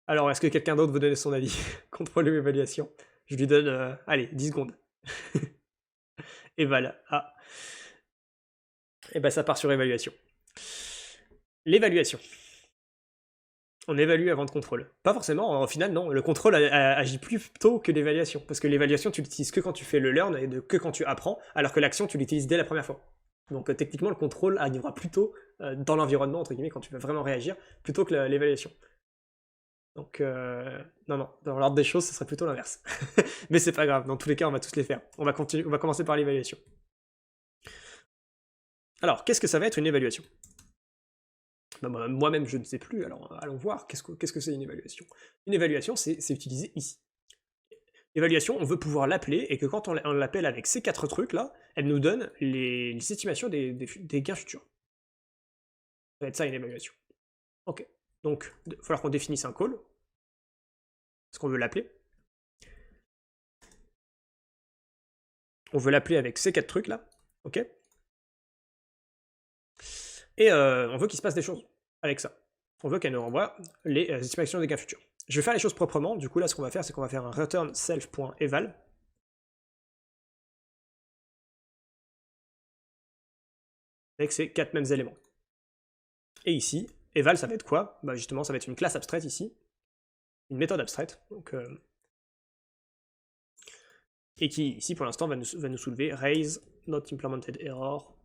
Alors, est-ce que quelqu'un d'autre veut donner son avis? Contrôle ou évaluation? Je lui donne, allez, 10 secondes. Éval. Ah. Et ben ça part sur évaluation. L'évaluation. On évalue avant de contrôle. Pas forcément, au final, non. Le contrôle agit plus tôt que l'évaluation. Parce que l'évaluation, tu l'utilises que quand tu fais le learn et que quand tu apprends, alors que l'action, tu l'utilises dès la première fois. Donc techniquement, le contrôle arrivera plus tôt dans l'environnement, entre guillemets, quand tu veux vraiment réagir, plutôt que l'évaluation. Donc, non, dans l'ordre des choses, ce serait plutôt l'inverse. Mais c'est pas grave, dans tous les cas, on va tous les faire. On va commencer par l'évaluation. Alors, qu'est-ce que ça va être une évaluation? Bah, moi-même, je ne sais plus, alors allons voir, qu'est-ce que c'est une évaluation? Une évaluation, c'est utilisé ici. L'évaluation, on veut pouvoir l'appeler, et que quand on l'appelle avec ces 4 trucs-là, elle nous donne les estimations des gains futurs. Ça va être ça, une évaluation. Ok. Donc, il va falloir qu'on définisse un call, parce qu'on veut l'appeler. On veut l'appeler avec ces 4 trucs là, ok? Et on veut qu'il se passe des choses avec ça. On veut qu'elle nous renvoie les estimations des gains futurs. Je vais faire les choses proprement, du coup là ce qu'on va faire c'est qu'on va faire un return self.eval avec ces 4 mêmes éléments. Et ici, eval ça va être quoi? Bah justement ça va être une classe abstraite ici, une méthode abstraite, donc, et qui ici pour l'instant va nous soulever raise not implemented error.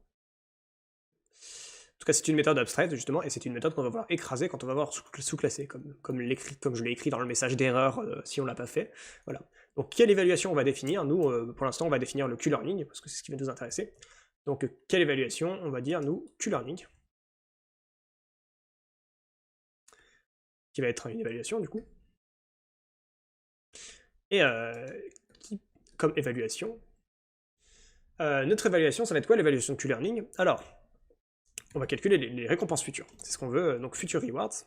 En tout cas, c'est une méthode abstraite, justement, et c'est une méthode qu'on va voir écraser quand on va voir sous-classer, comme je l'ai écrit dans le message d'erreur si on l'a pas fait. Voilà. Donc, quelle évaluation on va définir? Nous, pour l'instant, on va définir le Q-learning, parce que c'est ce qui va nous intéresser. Donc, quelle évaluation? On va dire, nous, Q-learning. Qui va être une évaluation, du coup. Et comme évaluation, notre évaluation, ça va être quoi l'évaluation de Q-learning? Alors, on va calculer les récompenses futures. C'est ce qu'on veut, donc future rewards.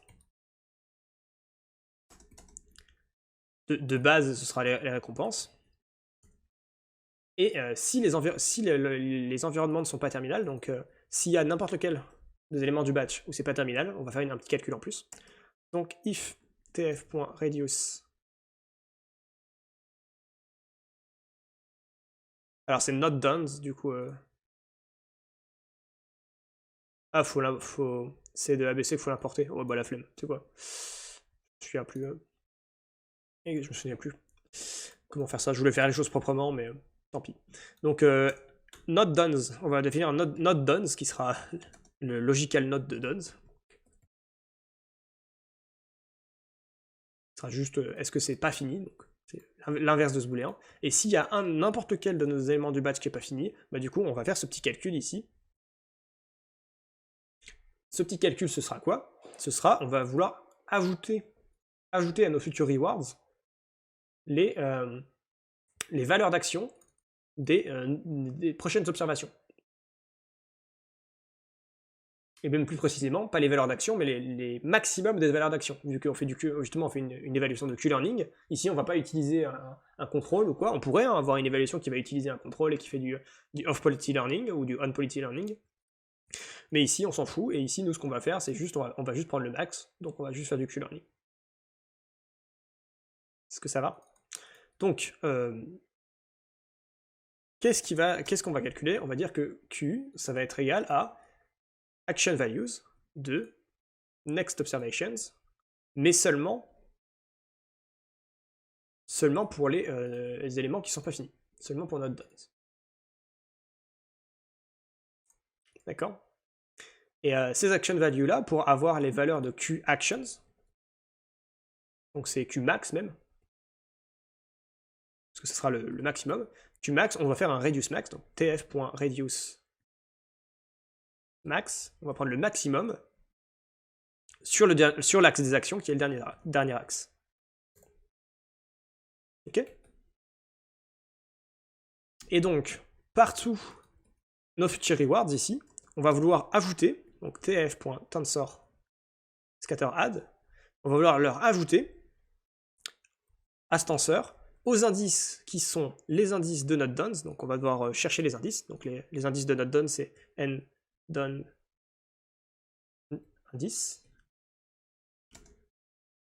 De base, ce sera les récompenses. Et si les environnements ne sont pas terminales, donc s'il y a n'importe lequel des éléments du batch où c'est pas terminal, on va faire un petit calcul en plus. Donc if tf.reduce. Alors c'est not done, du coup. Ah, c'est de ABC qu'il faut l'importer. Oh bah la flemme, tu sais quoi. Je me souviens plus. Et je me souviens plus comment faire ça. Je voulais faire les choses proprement, mais tant pis. Donc not done, on va définir un not done, qui sera le logical not de done. Ce sera juste est-ce que c'est pas fini, donc c'est l'inverse de ce booléen. Et s'il y a n'importe lequel de nos éléments du batch qui est pas fini, bah du coup on va faire ce petit calcul ici. Ce petit calcul, ce sera quoi? Ce sera, on va vouloir ajouter à nos future rewards les valeurs d'action des prochaines observations. Et même plus précisément, pas les valeurs d'action, mais les maximums des valeurs d'action. Vu qu'on fait justement on fait une évaluation de Q-learning, ici on va pas utiliser un contrôle ou quoi, on pourrait avoir une évaluation qui va utiliser un contrôle et qui fait du off-quality learning ou du on-quality learning. Mais ici on s'en fout, et ici nous ce qu'on va faire c'est juste, on va juste prendre le max, donc on va juste faire du Q-learning. Est-ce que ça va? Donc, qu'est-ce qu'on va calculer? On va dire que Q, ça va être égal à action values de next observations, mais seulement pour les éléments qui sont pas finis, seulement pour not done. D'accord? Et ces action values là, pour avoir les valeurs de Q actions, donc c'est Q max même, parce que ce sera le maximum, Q max, on va faire un reduce max, donc tf.reduce max, on va prendre le maximum sur l'axe des actions qui est le dernier axe. Ok? Et donc, partout, nos future rewards ici, on va vouloir ajouter, donc tf.tensor scatterAdd, on va vouloir leur ajouter à ce tenseur aux indices qui sont les indices de not done, donc on va devoir chercher les indices, donc les indices de not done c'est n done indice,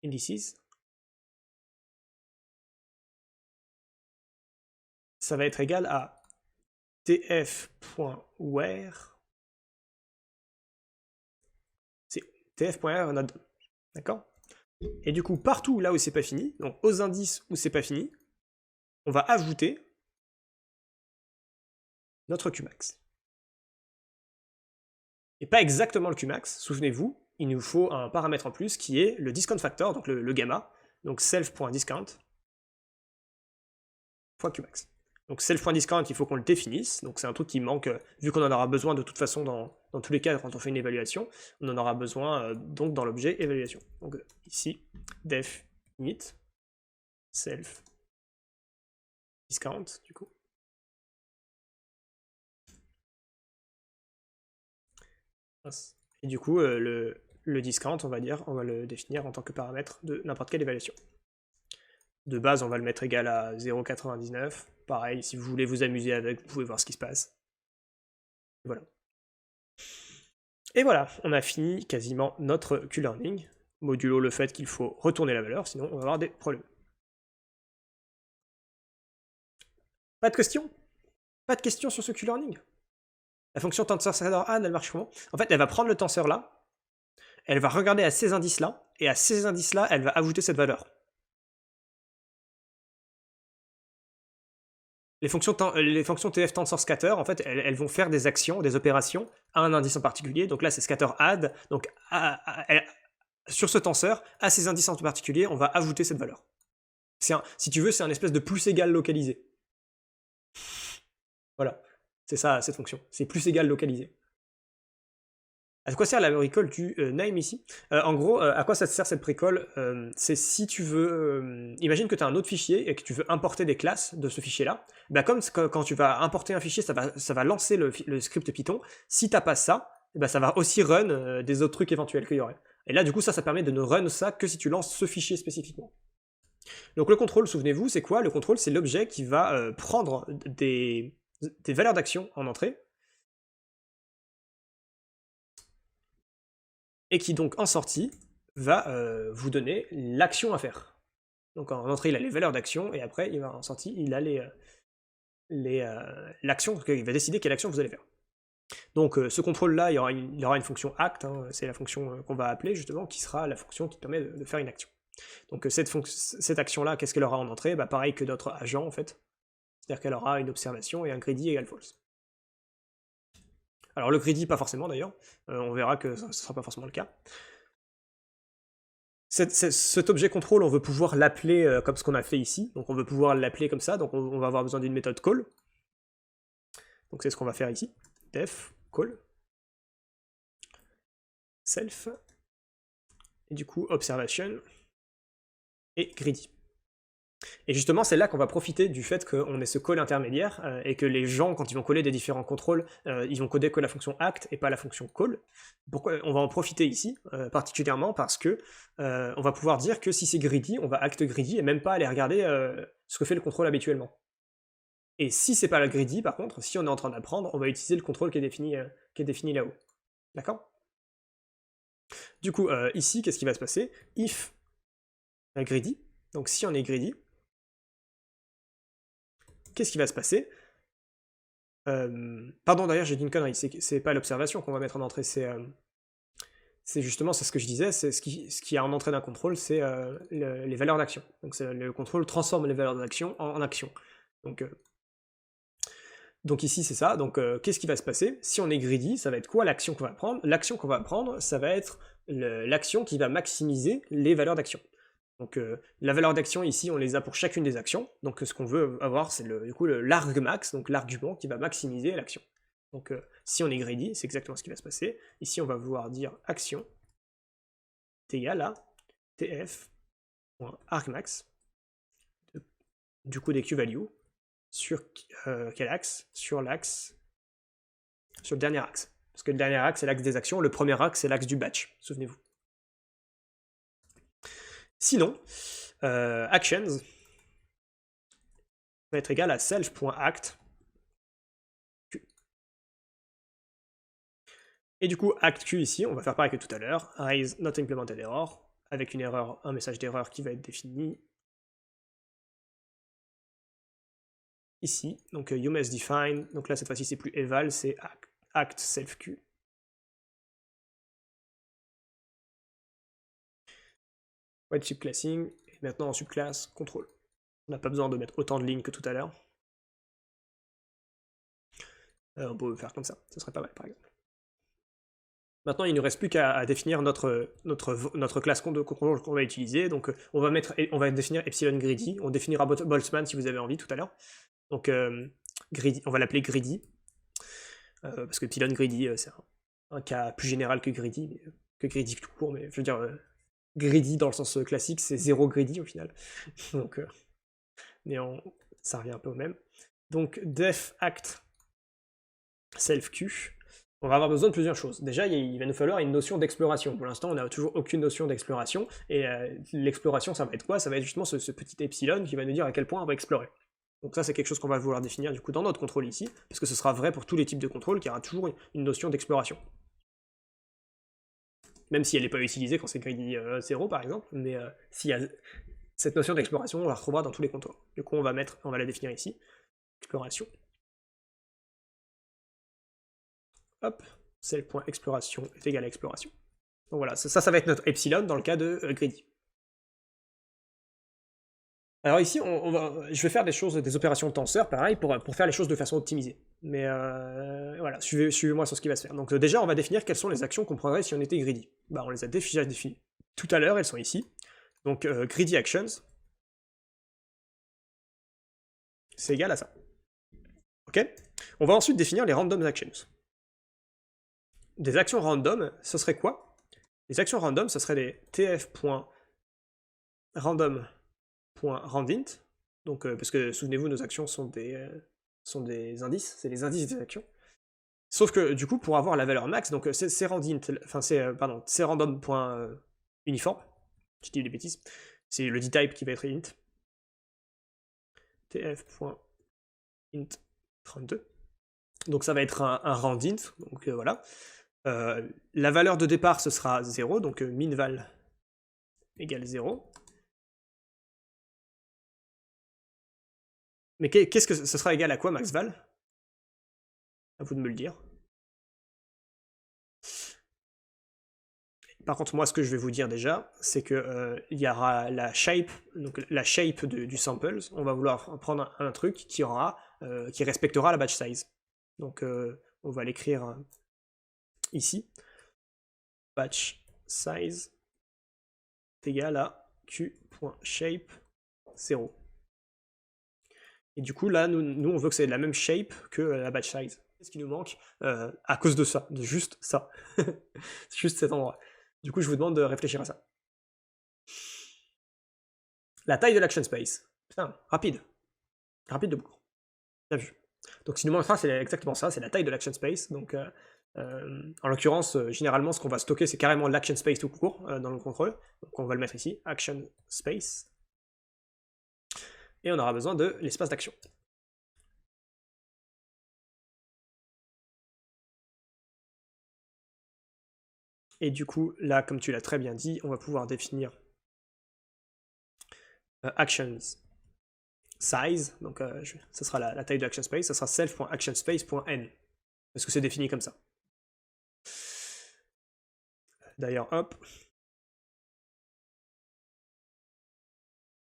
indices, ça va être égal à tf.where, c'est tf.where not done, d'accord? Et du coup, partout là où c'est pas fini, donc aux indices où c'est pas fini, on va ajouter notre Qmax. Et pas exactement le Qmax, souvenez-vous, il nous faut un paramètre en plus qui est le discount factor, donc le gamma, donc self.discount fois Qmax. Donc self.discount, il faut qu'on le définisse, donc c'est un truc qui manque, vu qu'on en aura besoin de toute façon dans tous les cas quand on fait une évaluation, on en aura besoin donc dans l'objet évaluation. Donc ici, def init self discount du coup. Et du coup, le discount, on va le définir en tant que paramètre de n'importe quelle évaluation. De base, on va le mettre égal à 0,99. pareil, si vous voulez vous amuser avec, vous pouvez voir ce qui se passe. Voilà. Et voilà, on a fini quasiment notre Q-learning, modulo le fait qu'il faut retourner la valeur, sinon on va avoir des problèmes. Pas de questions? Pas de questions sur ce Q-learning? La fonction tensor_add, elle marche comment? En fait, elle va prendre le tenseur là, elle va regarder à ces indices-là, et à ces indices-là, elle va ajouter cette valeur. Les fonctions TF tensor scatter, en fait, elles vont faire des actions, des opérations à un indice en particulier. Donc là, c'est scatter add. Donc sur ce tenseur, à ces indices en particulier, on va ajouter cette valeur. Si tu veux, c'est un espèce de plus égal localisé. Voilà, c'est ça, cette fonction. C'est plus égal localisé. À quoi sert la bricole du name ici? En gros, à quoi ça te sert cette bricole? C'est si tu veux... imagine que tu as un autre fichier et que tu veux importer des classes de ce fichier-là. Bah comme quand tu vas importer un fichier, ça va lancer le script Python. Si t'as pas ça, bah ça va aussi run des autres trucs éventuels qu'il y aurait. Et là, du coup, ça permet de ne run ça que si tu lances ce fichier spécifiquement. Donc le contrôle, souvenez-vous, c'est quoi? Le contrôle, c'est l'objet qui va prendre des valeurs d'action en entrée, et qui donc en sortie va vous donner l'action à faire. Donc en entrée il a les valeurs d'action, et après il va en sortie il a l'action, il va décider quelle action vous allez faire. Donc ce contrôle là il y aura une fonction act, hein, c'est la fonction qu'on va appeler justement, qui sera la fonction qui permet de faire une action. Donc cette action là, qu'est-ce qu'elle aura en entrée? Bah pareil que notre agent en fait, c'est-à-dire qu'elle aura une observation et un greedy égale false. Alors le greedy, pas forcément d'ailleurs, on verra que ce ne sera pas forcément le cas. Cet objet contrôle, on veut pouvoir l'appeler comme ce qu'on a fait ici, donc on veut pouvoir l'appeler comme ça, donc on va avoir besoin d'une méthode call. Donc c'est ce qu'on va faire ici, def call self, et du coup observation et greedy. Et justement, c'est là qu'on va profiter du fait qu'on ait ce call intermédiaire et que les gens, quand ils vont coller des différents contrôles, ils vont coder que la fonction act et pas la fonction call. Pourquoi on va en profiter ici, particulièrement parce que on va pouvoir dire que si c'est greedy, on va act greedy et même pas aller regarder ce que fait le contrôle habituellement. Et si c'est pas la greedy, par contre, si on est en train d'apprendre, on va utiliser le contrôle qui est défini là-haut. D'accord? Du coup, ici, qu'est-ce qui va se passer? If greedy, donc si on est greedy, qu'est-ce qui va se passer? Pardon, d'ailleurs, j'ai dit une connerie, c'est pas l'observation qu'on va mettre en entrée, c'est justement, c'est ce que je disais, c'est ce qui a en entrée d'un contrôle, c'est les valeurs d'action. Donc le contrôle transforme les valeurs d'action en action. Donc ici, c'est ça. Donc qu'est-ce qui va se passer? Si on est greedy, ça va être quoi l'action qu'on va prendre? L'action qu'on va prendre, ça va être l'action qui va maximiser les valeurs d'action. Donc la valeur d'action ici, on les a pour chacune des actions. Donc ce qu'on veut avoir, c'est du coup l'argmax, donc l'argument qui va maximiser l'action. Donc si on est greedy, c'est exactement ce qui va se passer. Ici, on va vouloir dire action est égal à tf.argmax du coup des q-value sur quel axe? Sur le dernier axe. Parce que le dernier axe, c'est l'axe des actions, le premier axe, c'est l'axe du batch, souvenez-vous. Sinon, actions va être égal à self.act. Et du coup, act_q ici, on va faire pareil que tout à l'heure, raise not implemented error, avec une erreur, un message d'erreur qui va être défini ici. Donc you must define, donc là cette fois-ci c'est plus eval, c'est act self_q. White chip classing, et maintenant en subclasse, contrôle. On n'a pas besoin de mettre autant de lignes que tout à l'heure. On peut faire comme ça serait pas mal par exemple. Maintenant, il ne nous reste plus qu'à définir notre classe contrôle qu'on va utiliser. Donc, on va définir epsilon greedy. On définira Boltzmann si vous avez envie tout à l'heure. Donc, greedy, on va l'appeler greedy. Parce que epsilon greedy, c'est un cas plus général que greedy tout court. Mais je veux dire, greedy dans le sens classique, c'est 0 greedy au final. Donc, mais ça revient un peu au même. Donc, def act self_q. On va avoir besoin de plusieurs choses. Déjà, il va nous falloir une notion d'exploration. Pour l'instant, on n'a toujours aucune notion d'exploration, et l'exploration, ça va être quoi? Ça va être justement ce petit epsilon qui va nous dire à quel point on va explorer. Donc ça, c'est quelque chose qu'on va vouloir définir du coup dans notre contrôle ici, parce que ce sera vrai pour tous les types de contrôle, qu'il y aura toujours une notion d'exploration. Même si elle n'est pas utilisée quand c'est greedy 0 par exemple, mais s'il y a cette notion d'exploration, on la retrouvera dans tous les contrôles. Du coup, on va la définir ici, exploration. Hop, cell.exploration est égal à exploration. Donc voilà, ça va être notre epsilon dans le cas de greedy. Alors ici, je vais faire des opérations de tenseur, pareil, pour faire les choses de façon optimisée. Mais voilà, suivez-moi sur ce qui va se faire. Donc déjà, on va définir quelles sont les actions qu'on prendrait si on était greedy. Bah, on les a déjà définies tout à l'heure, elles sont ici. Donc greedy actions, c'est égal à ça. Ok. On va ensuite définir les random actions. Des actions random, ce serait quoi? Les actions random, ce serait des tf.random.randint, donc parce que souvenez-vous, nos actions sont des indices, c'est les indices des actions. Sauf que du coup, pour avoir la valeur max, donc c'est random.uniform, je dis des bêtises, c'est le dtype qui va être int, tf.int32. Donc ça va être un randint, donc voilà. La valeur de départ, ce sera 0, donc minval égale 0. Mais qu'est-ce que ce sera égal à quoi, maxval? À vous de me le dire. Par contre, moi, ce que je vais vous dire déjà, c'est que il y aura la shape, donc la shape du samples. On va vouloir prendre un truc qui respectera la batch size. Donc, on va l'écrire ici. Batch size est égal à q.shape 0. Et du coup, là, nous on veut que c'est la même shape que la batch size. Qu'est-ce qui nous manque à cause de ça, de juste ça. C'est juste cet endroit. Du coup, je vous demande de réfléchir à ça. La taille de l'action space. Putain, rapide. Rapide de bourg. Bien vu. Donc, ce qui nous manquera, c'est exactement ça, c'est la taille de l'action space. Donc, en l'occurrence, généralement, ce qu'on va stocker, c'est carrément l'action space tout court dans le contrôle. Donc, on va le mettre ici, action space. Et on aura besoin de l'espace d'action. Et du coup, là, comme tu l'as très bien dit, on va pouvoir définir actions size, donc ça sera la taille de l'action space, ça sera self.actionspace.n, parce que c'est défini comme ça. D'ailleurs, hop.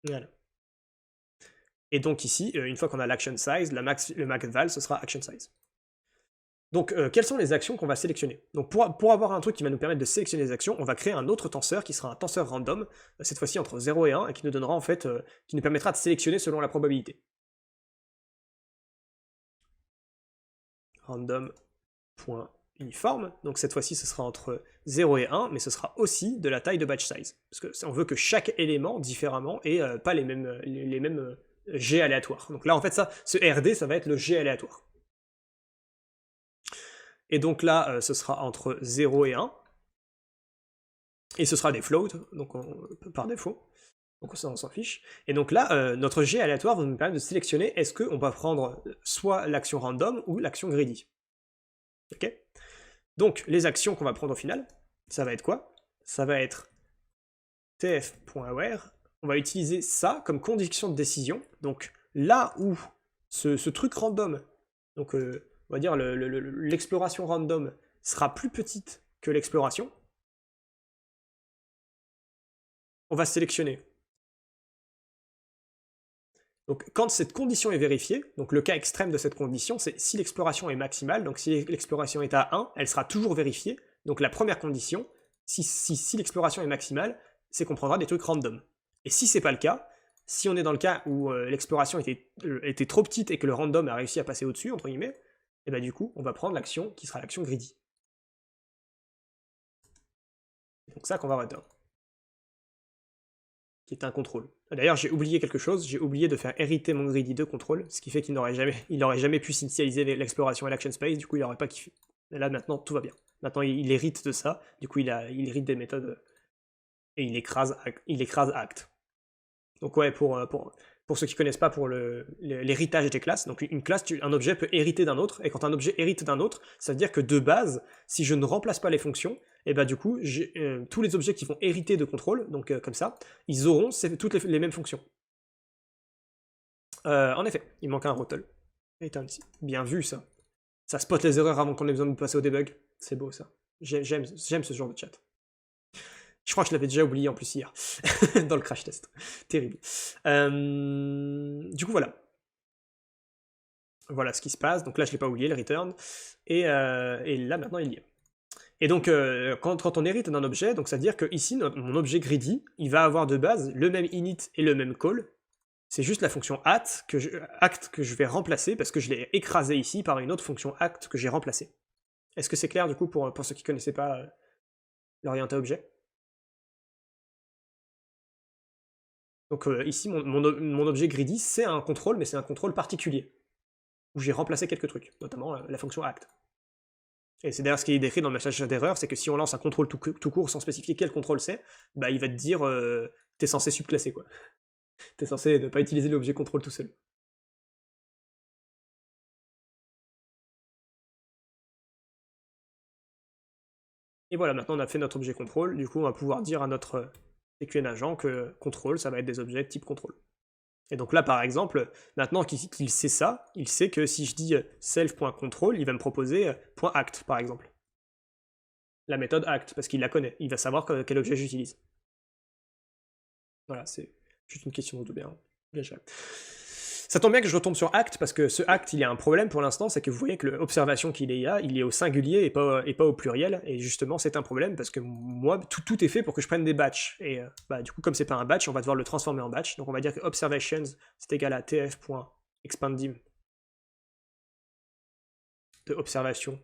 Voilà. Et donc ici, une fois qu'on a l'action size, le max val, ce sera action size. Donc, quelles sont les actions qu'on va sélectionner? Donc, pour avoir un truc qui va nous permettre de sélectionner les actions, on va créer un autre tenseur qui sera un tenseur random, cette fois-ci entre 0 et 1, et qui nous donnera en fait, qui nous permettra de sélectionner selon la probabilité. Random.uniform, donc cette fois-ci ce sera entre 0 et 1, mais ce sera aussi de la taille de batch size, parce que on veut que chaque élément différemment ait pas les mêmes G aléatoires. Donc là en fait ce RD ça va être le G aléatoire. Et donc là ce sera entre 0 et 1, et ce sera des floats, donc par défaut. Donc ça on s'en fiche. Et donc là, notre G aléatoire va nous permettre de sélectionner est-ce qu'on va prendre soit l'action random ou l'action greedy. Ok. Donc les actions qu'on va prendre au final, ça va être quoi? Ça va être tf.aware. On va utiliser ça comme condition de décision. Donc là où ce truc random, donc on va dire l'exploration random sera plus petite que l'exploration, on va sélectionner. Donc quand cette condition est vérifiée, donc le cas extrême de cette condition, c'est si l'exploration est maximale, donc si l'exploration est à 1, elle sera toujours vérifiée. Donc la première condition, si l'exploration est maximale, c'est qu'on prendra des trucs random. Et si c'est pas le cas, si on est dans le cas où l'exploration était trop petite et que le random a réussi à passer au-dessus, entre guillemets, et bah du coup, on va prendre l'action qui sera l'action greedy. Donc ça qu'on va return. Qui est un contrôle. D'ailleurs, j'ai oublié quelque chose, j'ai oublié de faire hériter mon greedy de contrôle, ce qui fait qu'il n'aurait jamais pu s'initialiser l'exploration et l'action space, du coup il n'aurait pas kiffé. Et là maintenant tout va bien. Maintenant il hérite de ça, du coup il hérite des méthodes et il écrase act. Donc ouais, pour pour ceux qui ne connaissent pas, pour l'héritage des classes. Donc une classe, un objet peut hériter d'un autre, et quand un objet hérite d'un autre, ça veut dire que de base, si je ne remplace pas les fonctions, et bah du coup, tous les objets qui vont hériter de contrôle, donc comme ça, ils auront toutes les mêmes fonctions. En effet, il manque un rotel. Bien vu ça. Ça spot les erreurs avant qu'on ait besoin de passer au debug. C'est beau ça. J'aime ce genre de chat. Je crois que je l'avais déjà oublié en plus hier, dans le crash test. Terrible. Du coup, voilà. Voilà ce qui se passe. Donc là, je ne l'ai pas oublié, le return. Et là, maintenant, il y est. Et donc, quand on hérite d'un objet, donc ça veut dire que ici, mon objet greedy, il va avoir de base le même init et le même call. C'est juste la fonction act que je vais remplacer parce que je l'ai écrasé ici par une autre fonction act que j'ai remplacée. Est-ce que c'est clair du coup pour ceux qui ne connaissaient pas l'orienté objet? Donc ici, mon objet greedy, c'est un contrôle, mais c'est un contrôle particulier, où j'ai remplacé quelques trucs, notamment la fonction act. Et c'est d'ailleurs ce qui est décrit dans le message d'erreur, c'est que si on lance un contrôle tout court sans spécifier quel contrôle c'est, bah il va te dire t'es censé subclasser quoi. T'es censé ne pas utiliser l'objet contrôle tout seul. Et voilà, maintenant on a fait notre objet contrôle, du coup on va pouvoir dire à notre EQN agent que contrôle, ça va être des objets type contrôle. Et donc là par exemple, maintenant qu'il sait ça, il sait que si je dis self.control, il va me proposer .act par exemple. La méthode act, parce qu'il la connaît, il va savoir quel objet j'utilise. Voilà, c'est juste une question de bien géré. Ça tombe bien que je retombe sur act, parce que ce act, il y a un problème pour l'instant, c'est que vous voyez que l'observation qu'il y a, il est au singulier et pas au pluriel, et justement c'est un problème, parce que moi, tout est fait pour que je prenne des batchs, et bah, du coup comme c'est pas un batch, on va devoir le transformer en batch, donc on va dire que observations, c'est égal à tf.expandim de observation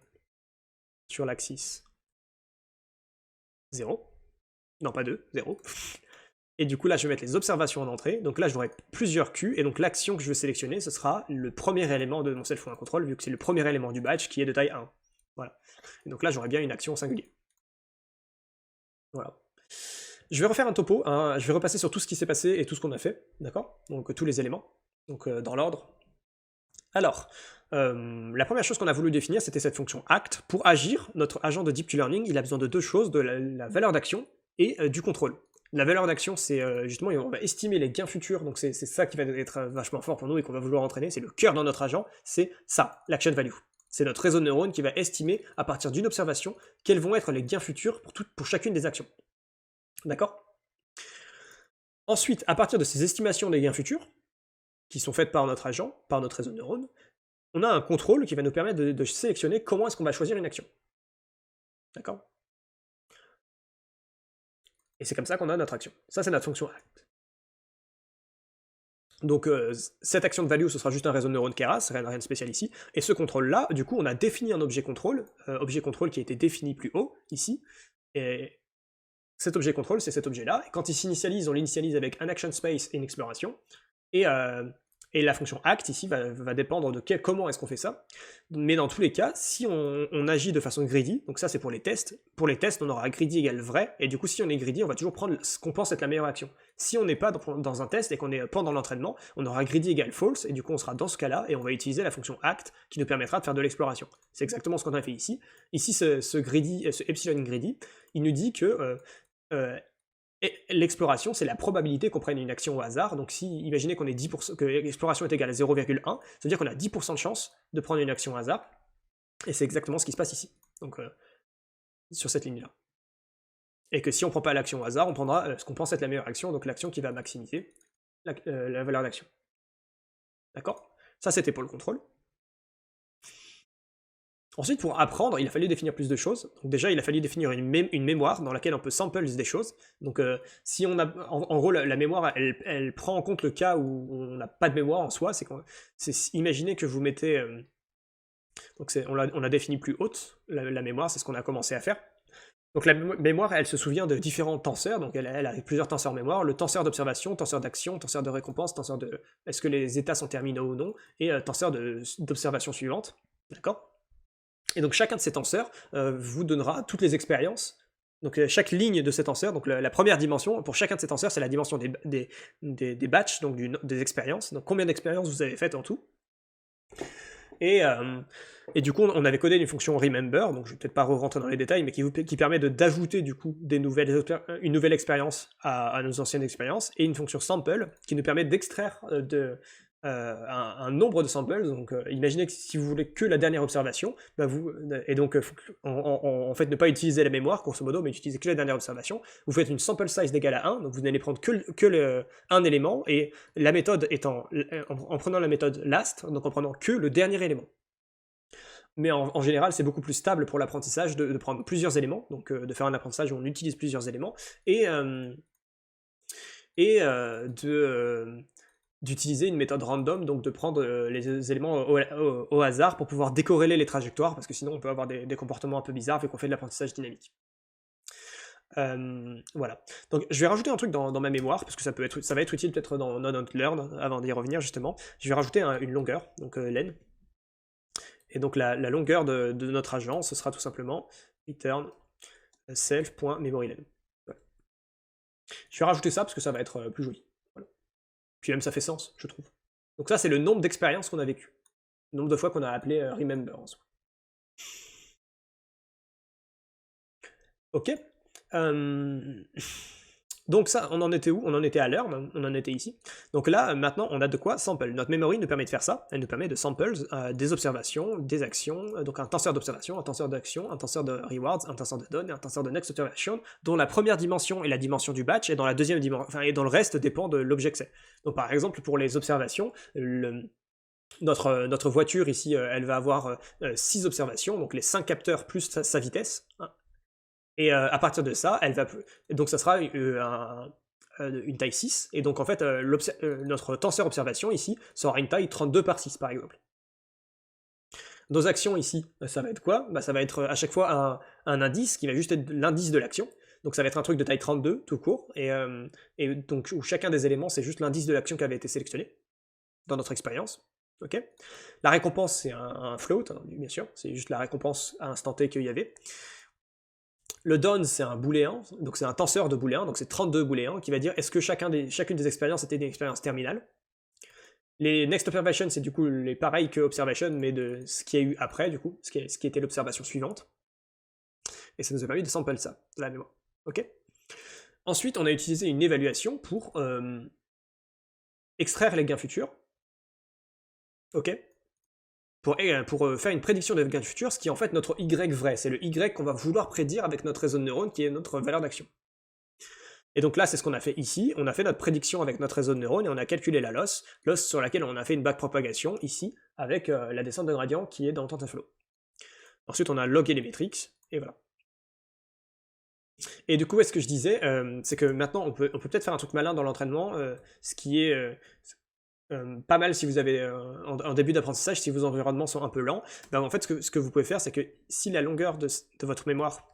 sur l'axis 0, non pas 2, 0. Et du coup, là, je vais mettre les observations en entrée. Donc là, j'aurai plusieurs Q. Et donc, l'action que je veux sélectionner, ce sera le premier élément de mon self.control, vu que c'est le premier élément du batch qui est de taille 1. Voilà. Et donc là, j'aurai bien une action singulière. Voilà. Je vais refaire un topo. Hein. Je vais repasser sur tout ce qui s'est passé et tout ce qu'on a fait. D'accord? Donc, tous les éléments. Donc, dans l'ordre. Alors, la première chose qu'on a voulu définir, c'était cette fonction act. Pour agir, notre agent de deep learning, il a besoin de deux choses, de la valeur d'action et du contrôle. La valeur d'action, c'est justement, on va estimer les gains futurs, donc c'est ça qui va être vachement fort pour nous et qu'on va vouloir entraîner, c'est le cœur dans notre agent, c'est ça, l'action value. C'est notre réseau de neurones qui va estimer, à partir d'une observation, quels vont être les gains futurs pour chacune des actions. D'accord? Ensuite, à partir de ces estimations des gains futurs, qui sont faites par notre agent, par notre réseau de neurones, on a un contrôle qui va nous permettre de sélectionner comment est-ce qu'on va choisir une action. D'accord? Et c'est comme ça qu'on a notre action. Ça, c'est notre fonction act. Donc cette action de value, ce sera juste un réseau de neurones Keras, rien de spécial ici. Et ce contrôle-là, du coup, on a défini un objet contrôle qui a été défini plus haut, ici. Et cet objet contrôle, c'est cet objet-là. Et quand il s'initialise, on l'initialise avec un action space et une exploration. Et la fonction act ici va dépendre de comment est-ce qu'on fait ça. Mais dans tous les cas, si on agit de façon greedy, donc ça c'est pour les tests, on aura greedy égale vrai, et du coup si on est greedy, on va toujours prendre ce qu'on pense être la meilleure action. Si on n'est pas dans un test et qu'on est pendant l'entraînement, on aura greedy égale false, et du coup on sera dans ce cas-là, et on va utiliser la fonction act qui nous permettra de faire de l'exploration. C'est exactement ce qu'on a fait ici. Ici ce epsilon greedy, il nous dit que et l'exploration, c'est la probabilité qu'on prenne une action au hasard. Donc si, imaginez qu'on est 10%, que l'exploration est égale à 0,1, ça veut dire qu'on a 10% de chance de prendre une action au hasard. Et c'est exactement ce qui se passe ici. Donc sur cette ligne-là. Et que si on prend pas l'action au hasard, on prendra ce qu'on pense être la meilleure action, donc l'action qui va maximiser la valeur d'action. D'accord? Ça, c'était pour le contrôle. Ensuite, pour apprendre, il a fallu définir plus de choses. Donc déjà, il a fallu définir une mémoire dans laquelle on peut samples des choses. Donc si on a, en gros, la mémoire, elle prend en compte le cas où on n'a pas de mémoire en soi. Imaginez que vous mettez, donc on a défini plus haute la mémoire, c'est ce qu'on a commencé à faire. Donc la mémoire, elle se souvient de différents tenseurs, donc elle a plusieurs tenseurs mémoire, le tenseur d'observation, tenseur d'action, tenseur de récompense, tenseur de est-ce que les états sont terminaux ou non, et tenseur d'observation suivante. D'accord? Et donc chacun de ces tenseurs vous donnera toutes les expériences Donc chaque ligne de ces tenseurs, donc la première dimension, pour chacun de ces tenseurs, c'est la dimension des batchs, donc des expériences. Donc combien d'expériences vous avez faites en tout. Et du coup, on avait codé une fonction remember, donc je vais peut-être pas rentrer dans les détails, mais qui permet d'ajouter du coup une nouvelle expérience à nos anciennes expériences, et une fonction sample qui nous permet d'extraire un nombre de samples. Donc imaginez que si vous voulez que la dernière observation, bah et donc en fait ne pas utiliser la mémoire grosso modo, mais utiliser que la dernière observation, vous faites une sample size d'égale à 1, donc vous n'allez prendre un élément, et la méthode étant en prenant la méthode last, donc en prenant que le dernier élément. Mais en général, c'est beaucoup plus stable pour l'apprentissage de prendre plusieurs éléments, donc de faire un apprentissage où on utilise plusieurs éléments, et d'utiliser une méthode random, donc de prendre les éléments au hasard pour pouvoir décorréler les trajectoires, parce que sinon on peut avoir des comportements un peu bizarres vu qu'on fait de l'apprentissage dynamique. Voilà. Donc je vais rajouter un truc dans ma mémoire, parce que ça va être utile peut-être dans Node.learn, avant d'y revenir justement. Je vais rajouter une longueur, donc len. Et donc la longueur de notre agent, ce sera tout simplement return self.memorylen. Voilà. Je vais rajouter ça parce que ça va être plus joli. Voilà. Puis même ça fait sens, je trouve. Donc ça, c'est le nombre d'expériences qu'on a vécues. Le nombre de fois qu'on a appelé remember en soi. Ok. Donc ça, on en était où? On en était à l'heure, on en était ici. Donc là, maintenant, on a de quoi sample. Notre memory nous permet de faire ça. Elle nous permet de samples des observations, des actions, donc un tenseur d'observation, un tenseur d'action, un tenseur de rewards, un tenseur de done et un tenseur de next observation, dont la première dimension est la dimension du batch, et dans la deuxième dimension, enfin, et dans le reste dépend de l'objet que c'est. Donc par exemple, pour les observations, notre voiture ici, elle va avoir 6 observations, donc les 5 capteurs plus sa vitesse, hein. Et à partir de ça, donc ça sera une taille 6, et donc en fait, notre tenseur observation ici sera une taille 32 par 6 par exemple. Nos actions ici, ça va être quoi? Ça va être à chaque fois un indice qui va juste être l'indice de l'action. Donc ça va être un truc de taille 32 tout court, et donc où chacun des éléments c'est juste l'indice de l'action qui avait été sélectionné dans notre expérience. Ok. La récompense c'est un float, hein, bien sûr, c'est juste la récompense à instant T qu'il y avait. Le done, c'est un booléen, donc c'est un tenseur de booléen, donc c'est 32 booléens, qui va dire est-ce que chacune des expériences était une expérience terminale. Les next observation, c'est du coup les pareils que observation, mais de ce qu'il y a eu après, du coup, ce qui était l'observation suivante. Et ça nous a permis de sample ça, de la mémoire. Ok. Ensuite, on a utilisé une évaluation pour extraire les gains futurs. Ok. Pour faire une prédiction des gains futurs, ce qui est en fait notre Y vrai. C'est le Y qu'on va vouloir prédire avec notre réseau de neurones, qui est notre valeur d'action. Et donc là, c'est ce qu'on a fait ici. On a fait notre prédiction avec notre réseau de neurones et on a calculé la loss sur laquelle on a fait une backpropagation ici, avec la descente de gradient qui est dans TensorFlow. Ensuite, on a logué les métriques, et voilà. Et du coup, ce que je disais, c'est que maintenant, on peut peut-être faire un truc malin dans l'entraînement, ce qui est pas mal si vous avez en début d'apprentissage, si vos environnements sont un peu lents. En fait, ce que vous pouvez faire, c'est que si la longueur de votre mémoire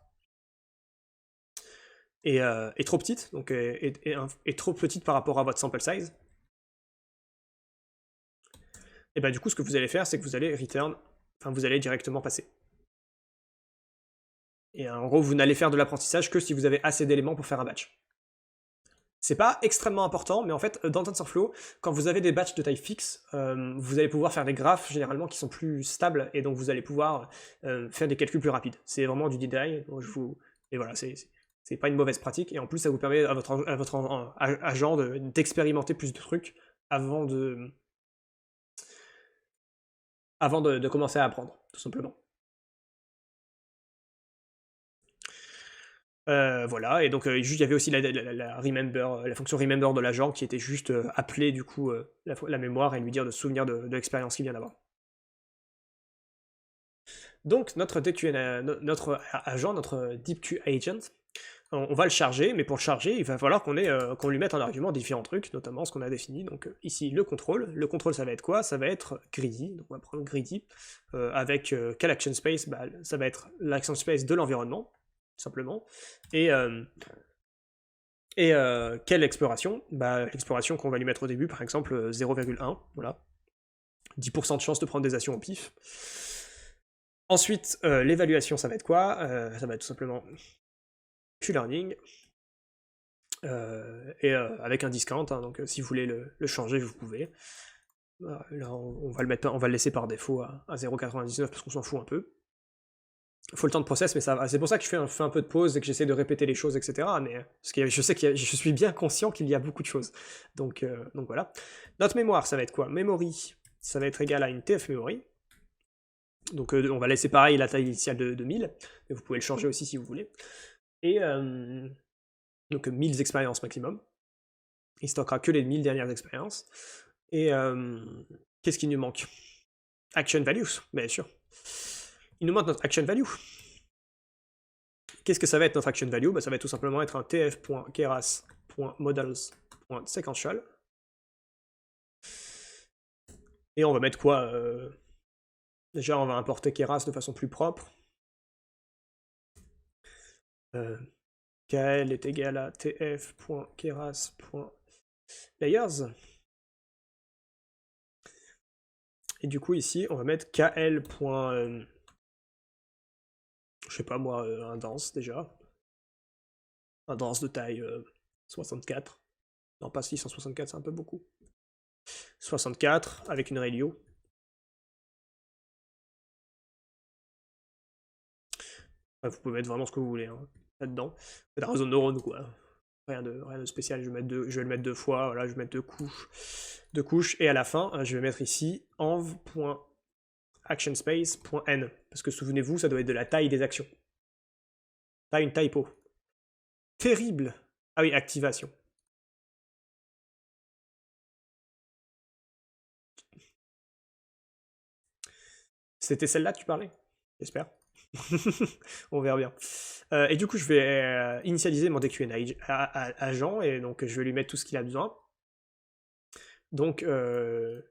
est trop petite, donc est trop petite par rapport à votre sample size, et du coup, ce que vous allez faire, c'est que vous allez vous allez directement passer. Et en gros, vous n'allez faire de l'apprentissage que si vous avez assez d'éléments pour faire un batch. C'est pas extrêmement important, mais en fait, dans TensorFlow, quand vous avez des batchs de taille fixe, vous allez pouvoir faire des graphes généralement qui sont plus stables, et donc vous allez pouvoir faire des calculs plus rapides. C'est vraiment du détail, et voilà, c'est pas une mauvaise pratique, et en plus, ça vous permet à votre agent d'expérimenter plus de trucs avant de commencer à apprendre, tout simplement. Voilà, et donc il y avait aussi la fonction remember de l'agent qui était juste appeler du coup la mémoire et lui dire de se souvenir de l'expérience qu'il vient d'avoir. Donc notre agent, notre DeepQ agent, on va le charger, mais pour le charger, il va falloir qu'on lui mette en argument différents trucs, notamment ce qu'on a défini. Donc ici le contrôle. Le contrôle, ça va être quoi? Ça va être greedy. Donc on va prendre greedy avec quel action space? Ça va être l'action space de l'environnement, simplement. Et quelle exploration? L'exploration qu'on va lui mettre au début, par exemple 0,1, voilà. 10% de chance de prendre des actions au pif. Ensuite, l'évaluation, ça va être quoi? Ça va être tout simplement QLearning. Avec un discount, hein, donc si vous voulez le changer, vous pouvez. Là, on va le laisser par défaut à 0,99 parce qu'on s'en fout un peu. Il faut le temps de process, mais ça va. C'est pour ça que je fais un peu de pause et que j'essaie de répéter les choses, etc. Mais parce que je sais je suis bien conscient qu'il y a beaucoup de choses. Donc voilà. Notre mémoire, ça va être quoi? Memory, ça va être égal à une TF memory. Donc on va laisser pareil la taille initiale de 1000, mais vous pouvez le changer aussi si vous voulez. Et donc 1000 expériences maximum. Il stockera que les 1000 dernières expériences. Et qu'est-ce qui nous manque? Action values, bien sûr. Il nous manque notre action value. Qu'est-ce que ça va être notre action value? Ça va tout simplement être un tf.keras.models.sequential. Et on va mettre quoi? Déjà, on va importer Keras de façon plus propre. KL est égal à tf.keras.layers. Et du coup, ici, on va mettre KL. Je sais pas moi, un dense déjà. Un dense de taille 64. Non, pas 664, c'est un peu beaucoup. 64 avec une radio. Vous pouvez mettre vraiment ce que vous voulez hein, là-dedans. C'est un réseau de neurones quoi. Rien de spécial, je vais le mettre deux fois, voilà, je vais mettre deux couches, et à la fin, je vais mettre ici env.actionspace.n, parce que souvenez-vous, ça doit être de la taille des actions. T'as une typo. Terrible. Ah oui, activation. C'était celle-là que tu parlais? J'espère. On verra bien. Et du coup, je vais initialiser mon DQN agent, et donc je vais lui mettre tout ce qu'il a besoin. Donc, je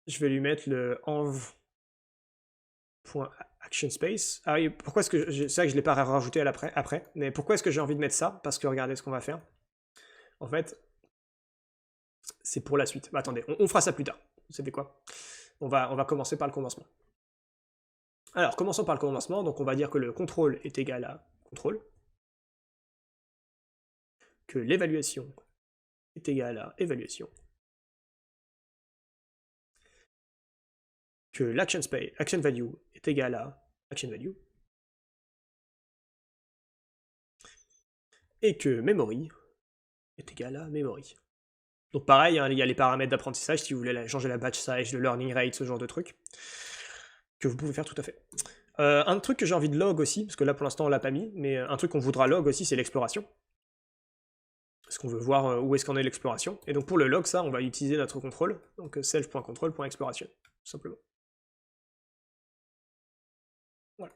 vais lui mettre le env.actionspace. Ah oui, pourquoi est-ce que... C'est vrai que je ne l'ai pas rajouté après, mais pourquoi est-ce que j'ai envie de mettre ça? Parce que regardez ce qu'on va faire. En fait, c'est pour la suite. Bah, attendez, on fera ça plus tard. Vous savez quoi? On va commencer par le commencement. Alors, commençons par le commencement. Donc, on va dire que le contrôle est égal à contrôle. Que l'évaluation est égale à évaluation. Que l'action value est égal à action value. Et que memory est égal à memory. Donc pareil, hein, il y a les paramètres d'apprentissage si vous voulez changer la batch size, le learning rate, ce genre de trucs, que vous pouvez faire tout à fait. Un truc que j'ai envie de log aussi, parce que là pour l'instant on l'a pas mis, mais un truc qu'on voudra log aussi, c'est l'exploration. Parce qu'on veut voir où est-ce qu'en est l'exploration. Et donc pour le log, ça, on va utiliser notre contrôle, donc self.control.exploration, tout simplement. Voilà.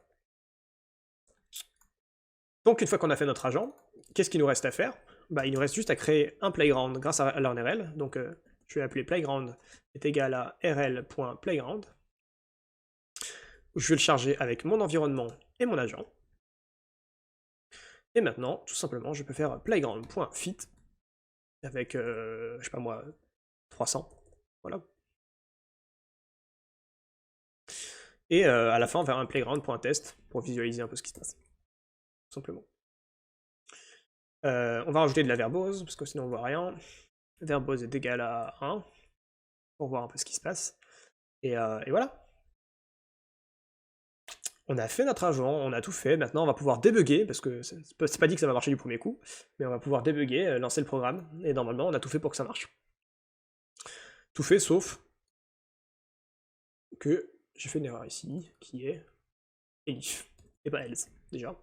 Donc une fois qu'on a fait notre agent, qu'est-ce qu'il nous reste à faire? Il nous reste juste à créer un playground grâce à LearnRL. Donc je vais appeler playground est égal à rl.playground. Je vais le charger avec mon environnement et mon agent. Et maintenant, tout simplement, je peux faire playground.fit avec, je sais pas moi, 300. Voilà. Et à la fin, on va faire un playground.test pour visualiser un peu ce qui se passe. Tout simplement. On va rajouter de la verbose, parce que sinon on voit rien. Verbose est égal à 1, pour voir un peu ce qui se passe. Et voilà. On a fait notre agent, on a tout fait, maintenant on va pouvoir débugger, parce que c'est pas dit que ça va marcher du premier coup, mais on va pouvoir débugger, lancer le programme, et normalement on a tout fait pour que ça marche. Tout fait sauf que j'ai fait une erreur ici, qui est elif, et pas else, déjà.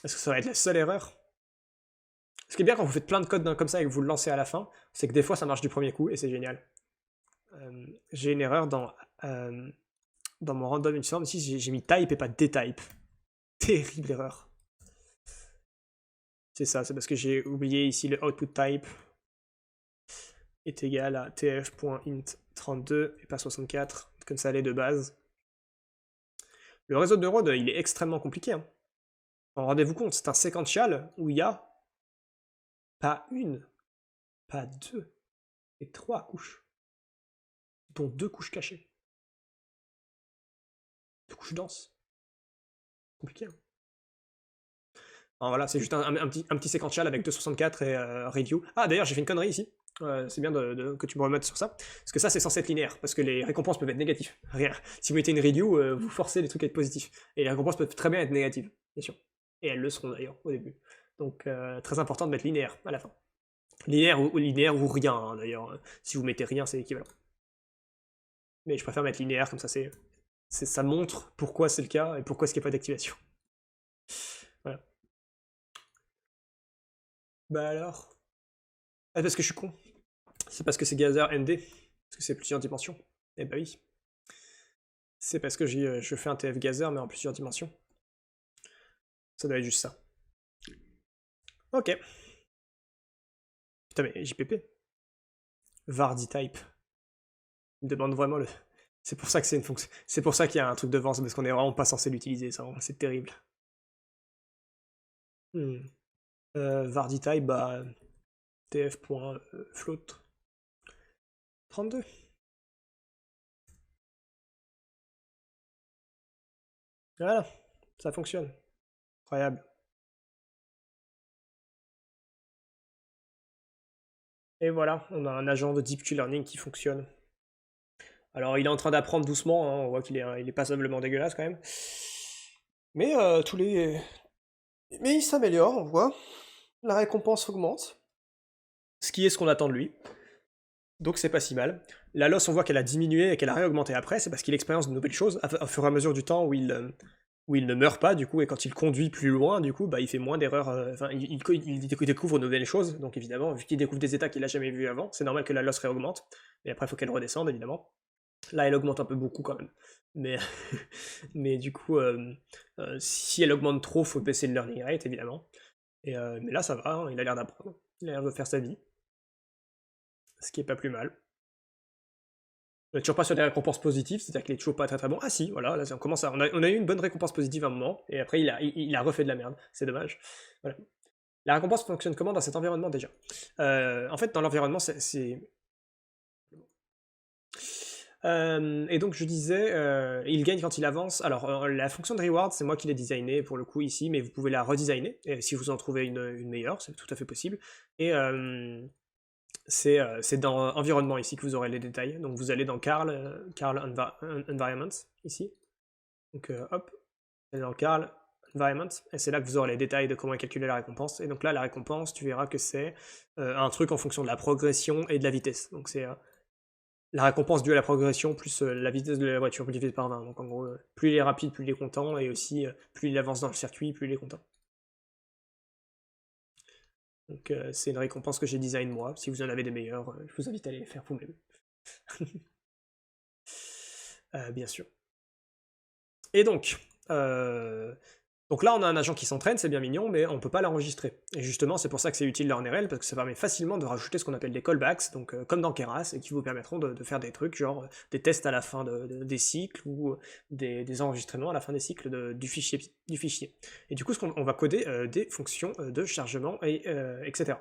Est-ce que ça va être la seule erreur? Ce qui est bien quand vous faites plein de codes comme ça et que vous le lancez à la fin, c'est que des fois ça marche du premier coup, et c'est génial. J'ai une erreur dans mon random uniform, ici j'ai mis type et pas dtype. Terrible erreur. C'est ça, c'est parce que j'ai oublié ici le output type est égal à tf.int32 et pas 64, comme ça allait de base. Le réseau de neurones, il est extrêmement compliqué. Hein. Rendez-vous compte, c'est un séquential où il y a pas une, pas deux, et trois couches, dont deux couches cachées. Deux couches denses. Compliqué. Hein. Alors voilà, c'est juste un petit séquential avec 264 et review. Ah d'ailleurs j'ai fait une connerie ici. C'est bien que tu me remettes sur ça. Parce que ça c'est censé être linéaire, parce que les récompenses peuvent être négatives. Rien. Si vous mettez une review, vous forcez les trucs à être positifs. Et les récompenses peuvent très bien être négatives, bien sûr. Et elles le seront d'ailleurs au début. Donc très important de mettre linéaire à la fin. Linéaire ou rien hein, d'ailleurs. Si vous mettez rien c'est équivalent. Mais je préfère mettre linéaire comme ça ça montre pourquoi c'est le cas et pourquoi est-ce qu'il n'y a pas d'activation. Voilà. Bah alors. Ah, parce que je suis con. C'est parce que c'est Gazer ND. Parce que c'est plusieurs dimensions. Eh bah oui. C'est parce que je fais un TF Gazer mais en plusieurs dimensions. Ça doit être juste ça. Ok. Putain mais JPP. Vardy type. Il me demande vraiment le. C'est pour ça que c'est une fonction. C'est pour ça qu'il y a un truc devant, c'est parce qu'on est vraiment pas censé l'utiliser, ça. C'est terrible. Vardy type, bah. TF.float. 32. Voilà, ça fonctionne. Incroyable. Et voilà, on a un agent de Deep Q-Learning qui fonctionne. Alors il est en train d'apprendre doucement, hein, on voit qu'il est passablement dégueulasse quand même. Mais Mais il s'améliore, on voit. La récompense augmente. Ce qui est ce qu'on attend de lui. Donc c'est pas si mal. La loss, on voit qu'elle a diminué et qu'elle a réaugmenté après, c'est parce qu'il expérience de nouvelles choses au fur et à mesure du temps où il ne meurt pas, du coup, et quand il conduit plus loin, du coup, bah, il fait moins d'erreurs. Enfin, il découvre de nouvelles choses, donc évidemment, vu qu'il découvre des états qu'il a jamais vus avant, c'est normal que la loss réaugmente. Et après, il faut qu'elle redescende, évidemment. Là, elle augmente un peu beaucoup quand même. Mais, mais du coup, si elle augmente trop, faut baisser le learning rate, évidemment. Mais là, ça va, hein, il a l'air d'apprendre. Il a l'air de faire sa vie. Ce qui est pas plus mal. On est toujours pas sur des récompenses positives, c'est-à-dire qu'il est toujours pas très très bon. Ah si, voilà, là on commence à. On a eu une bonne récompense positive à un moment, et après il a refait de la merde. C'est dommage. Voilà. La récompense fonctionne comment dans cet environnement déjà En fait, dans l'environnement, et donc je disais, il gagne quand il avance. Alors la fonction de reward, c'est moi qui l'ai designé pour le coup ici, mais vous pouvez la redesigner si vous en trouvez une meilleure, c'est tout à fait possible. Et c'est dans environnement ici que vous aurez les détails. Donc vous allez dans Carl Environment ici. Donc hop, vous allez dans Carl Environment, et c'est là que vous aurez les détails de comment calculer la récompense. Et donc là, la récompense, tu verras que c'est un truc en fonction de la progression et de la vitesse. Donc c'est la récompense due à la progression plus la vitesse de la voiture divisée par 20. Donc en gros, plus il est rapide, plus il est content, et aussi plus il avance dans le circuit, plus il est content. Donc c'est une récompense que j'ai design moi. Si vous en avez des meilleures, je vous invite à les faire vous-même. Bien sûr. Et donc là on a un agent qui s'entraîne, c'est bien mignon, mais on peut pas l'enregistrer. Et justement c'est pour ça que c'est utile l'ORNRL, parce que ça permet facilement de rajouter ce qu'on appelle des callbacks, donc comme dans Keras, et qui vous permettront de faire des trucs genre des tests à la fin des cycles, ou des enregistrements à la fin des cycles du fichier. Et du coup on va coder des fonctions de chargement, etc.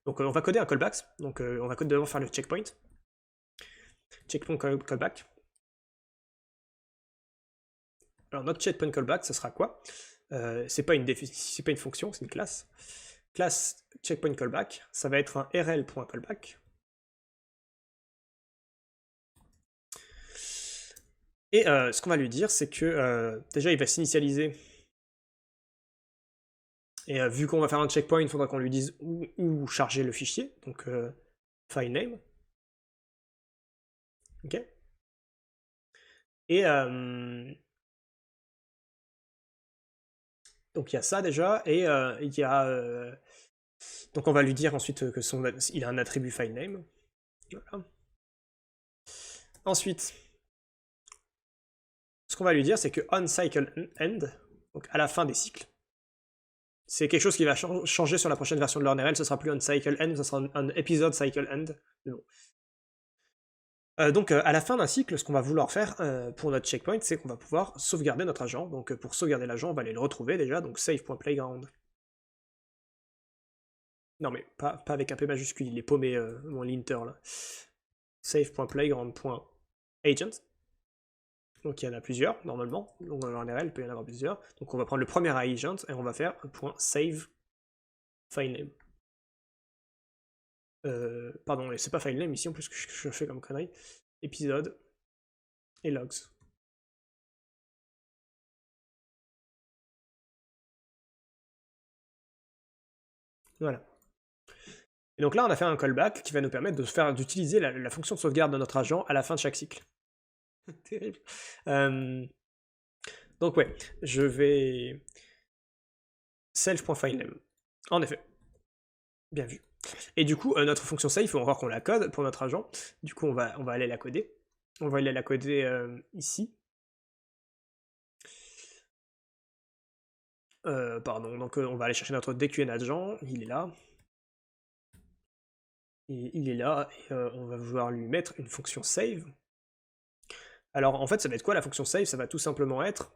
Donc on va coder un callback, donc on va d'abord faire le checkpoint callback. Alors notre checkpoint callback, ça sera quoi c'est pas une fonction, c'est une classe. Classe checkpoint callback, ça va être un rl.callback. Et ce qu'on va lui dire, c'est que déjà il va s'initialiser. Et vu qu'on va faire un checkpoint, il faudra qu'on lui dise où charger le fichier, donc file name. Ok. Et donc il y a ça déjà, et il y a donc on va lui dire ensuite que il a un attribut file name. Voilà. Ensuite, ce qu'on va lui dire, c'est que on cycle end, donc à la fin des cycles, c'est quelque chose qui va changer sur la prochaine version de l'ORNRL, ce sera plus on cycle end, ce sera un episode cycle end. Bon. Donc à la fin d'un cycle, ce qu'on va vouloir faire pour notre checkpoint, c'est qu'on va pouvoir sauvegarder notre agent. Donc pour sauvegarder l'agent, on va aller le retrouver déjà, donc save.playground. Non mais pas avec un P majuscule, il est paumé mon linter là. Save.playground.agent. Donc il y en a plusieurs, normalement. Donc en RL, il peut y en avoir plusieurs. Donc on va prendre le premier agent et on va faire un point save filename. Pardon, c'est pas filename ici en plus que je fais comme connerie. Épisode et logs. Voilà. Et donc là, on a fait un callback qui va nous permettre d'utiliser la fonction de sauvegarde de notre agent à la fin de chaque cycle. Terrible. Donc ouais, je vais... self.filename. En effet. Bien vu. Et du coup, notre fonction save, il faut encore qu'on la code pour notre agent. Du coup, on va aller la coder. On va aller la coder ici. Pardon, donc on va aller chercher notre DQN agent, il est là. Et il est là, et on va vouloir lui mettre une fonction save. Alors en fait, ça va être quoi la fonction save? Ça va tout simplement être...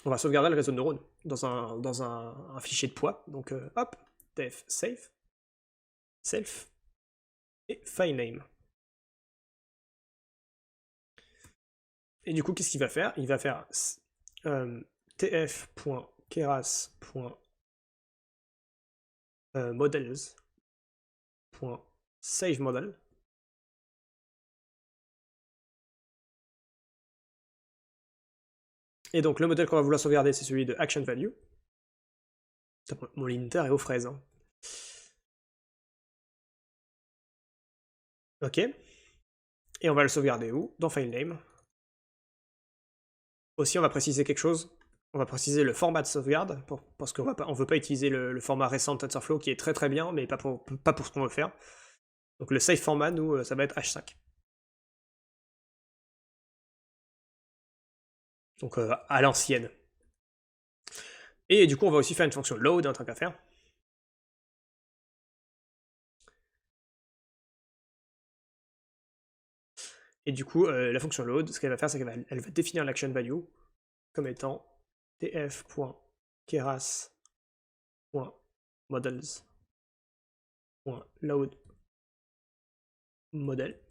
On va sauvegarder le réseau de neurones dans un fichier de poids. Donc hop, def save, self, et filename. Et du coup, qu'est-ce qu'il va faire? Il va faire tf.keras.models.saveModel. Et donc le modèle qu'on va vouloir sauvegarder, c'est celui de action value. Mon linter est aux fraises. Hein. Ok. Et on va le sauvegarder où? Dans filename. Aussi, on va préciser quelque chose. On va préciser le format de sauvegarde, parce qu'on ne veut pas utiliser le format récent de TensorFlow qui est très très bien, mais pas pour ce qu'on veut faire. Donc le save format, nous, ça va être H5. Donc à l'ancienne. Et du coup, on va aussi faire une fonction load, un truc à faire. Et du coup, la fonction load, ce qu'elle va faire, c'est qu'elle va définir l'action value comme étant tf.keras.models.load model.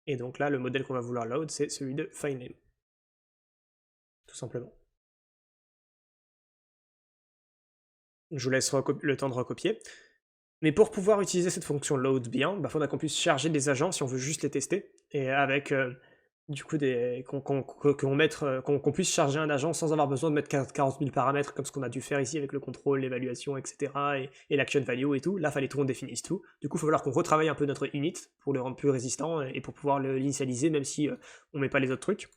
Et donc là, le modèle qu'on va vouloir load, c'est celui de filename. Tout simplement. Je vous laisse le temps de recopier. Mais pour pouvoir utiliser cette fonction load bien, il faudra qu'on puisse charger des agents si on veut juste les tester. Et avec du coup qu'on puisse charger un agent sans avoir besoin de mettre 40 000 paramètres comme ce qu'on a dû faire ici avec le contrôle, l'évaluation, etc. et l'action value et tout. Là, il fallait tout qu'on définisse tout. Du coup, il va falloir qu'on retravaille un peu notre init pour le rendre plus résistant et pour pouvoir l'initialiser même si on met pas les autres trucs.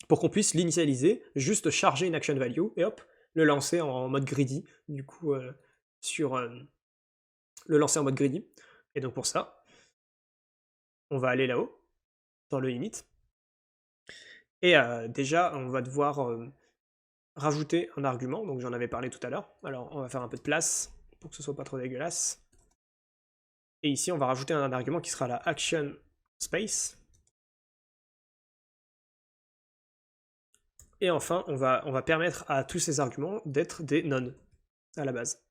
Pour qu'on puisse l'initialiser, juste charger une action value et hop, le lancer en mode greedy. Du coup, le lancer en mode greedy. Et donc pour ça, on va aller là-haut, dans le init. Et déjà, on va devoir rajouter un argument, donc j'en avais parlé tout à l'heure. Alors on va faire un peu de place, pour que ce soit pas trop dégueulasse. Et ici, on va rajouter un argument qui sera la action space. Et enfin, on va permettre à tous ces arguments d'être des none, à la base.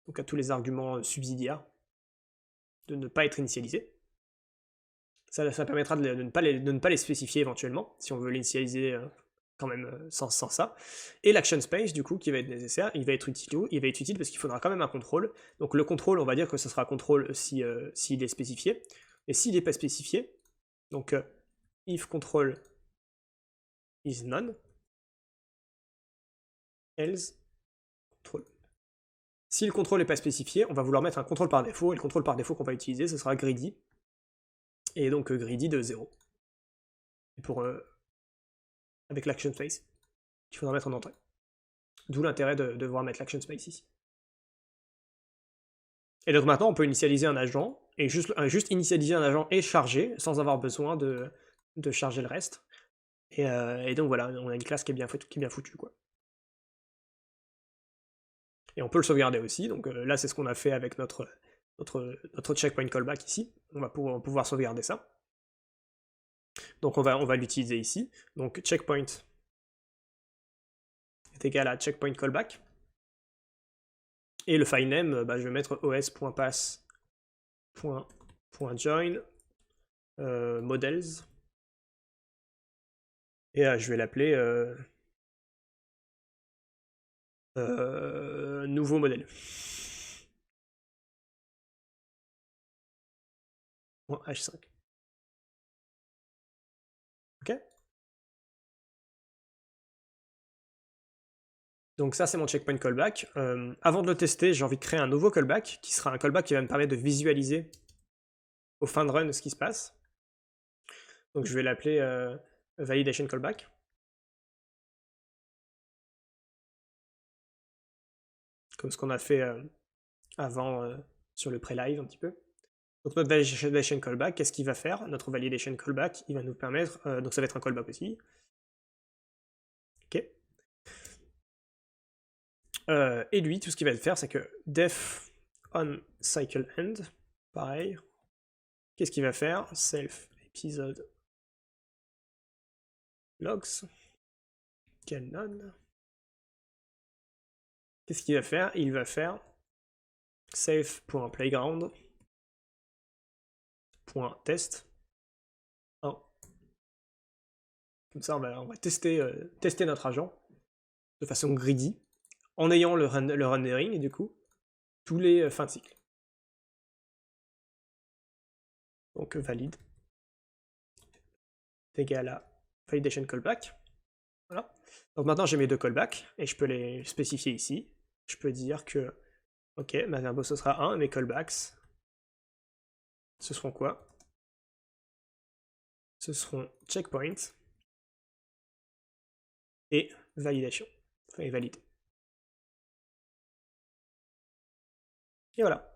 Donc à tous les arguments subsidiaires, de ne pas être initialisés. Ça permettra de ne pas les spécifier éventuellement, si on veut l'initialiser quand même sans ça. Et l'action space, du coup, qui va être nécessaire, il va être utile parce qu'il faudra quand même un contrôle. Donc le contrôle, on va dire que ce sera contrôle s'il est spécifié. Et s'il n'est pas spécifié, donc if control is none, else control. Si le contrôle n'est pas spécifié, on va vouloir mettre un contrôle par défaut, et le contrôle par défaut qu'on va utiliser, ce sera greedy. Et donc greedy de 0. Et pour avec l'action space, qu'il faudra mettre en entrée. D'où l'intérêt de devoir mettre l'action space ici. Et donc maintenant, on peut initialiser un agent, et juste initialiser un agent et charger, sans avoir besoin de charger le reste. Et donc voilà, on a une classe qui est bien foutue, quoi. Et on peut le sauvegarder aussi, donc là c'est ce qu'on a fait avec notre checkpoint callback ici. On va pouvoir sauvegarder ça. Donc on va l'utiliser ici. Donc checkpoint est égal à checkpoint callback. Et le filename, je vais mettre os.pass.checkpoint .join models. Et je vais l'appeler nouveau modèle. .h5. Ok. Donc ça, c'est mon checkpoint callback. Avant de le tester, j'ai envie de créer un nouveau callback, qui sera un callback qui va me permettre de visualiser au fin de run ce qui se passe. Donc je vais l'appeler validation callback. Comme ce qu'on a fait avant sur le pré-live un petit peu. Donc notre validation callback, qu'est-ce qu'il va faire? Notre validation callback, il va nous permettre, donc ça va être un callback aussi. Ok. Et lui, tout ce qu'il va faire, c'est que def on cycle end, pareil. Qu'est-ce qu'il va faire? Self episode logs, canon. Qu'est-ce qu'il va faire? Il va faire safe.playground.test 1. Comme ça, on va tester notre agent de façon greedy, en ayant le rendering, et du coup, tous les fins de cycle. Donc valide égal à validation callback. Voilà. Donc maintenant j'ai mes deux callbacks et je peux les spécifier ici. Je peux dire que ok, ma verbo ce sera 1, mes callbacks ce seront quoi? Ce seront checkpoint et validation. Et valide. Et voilà.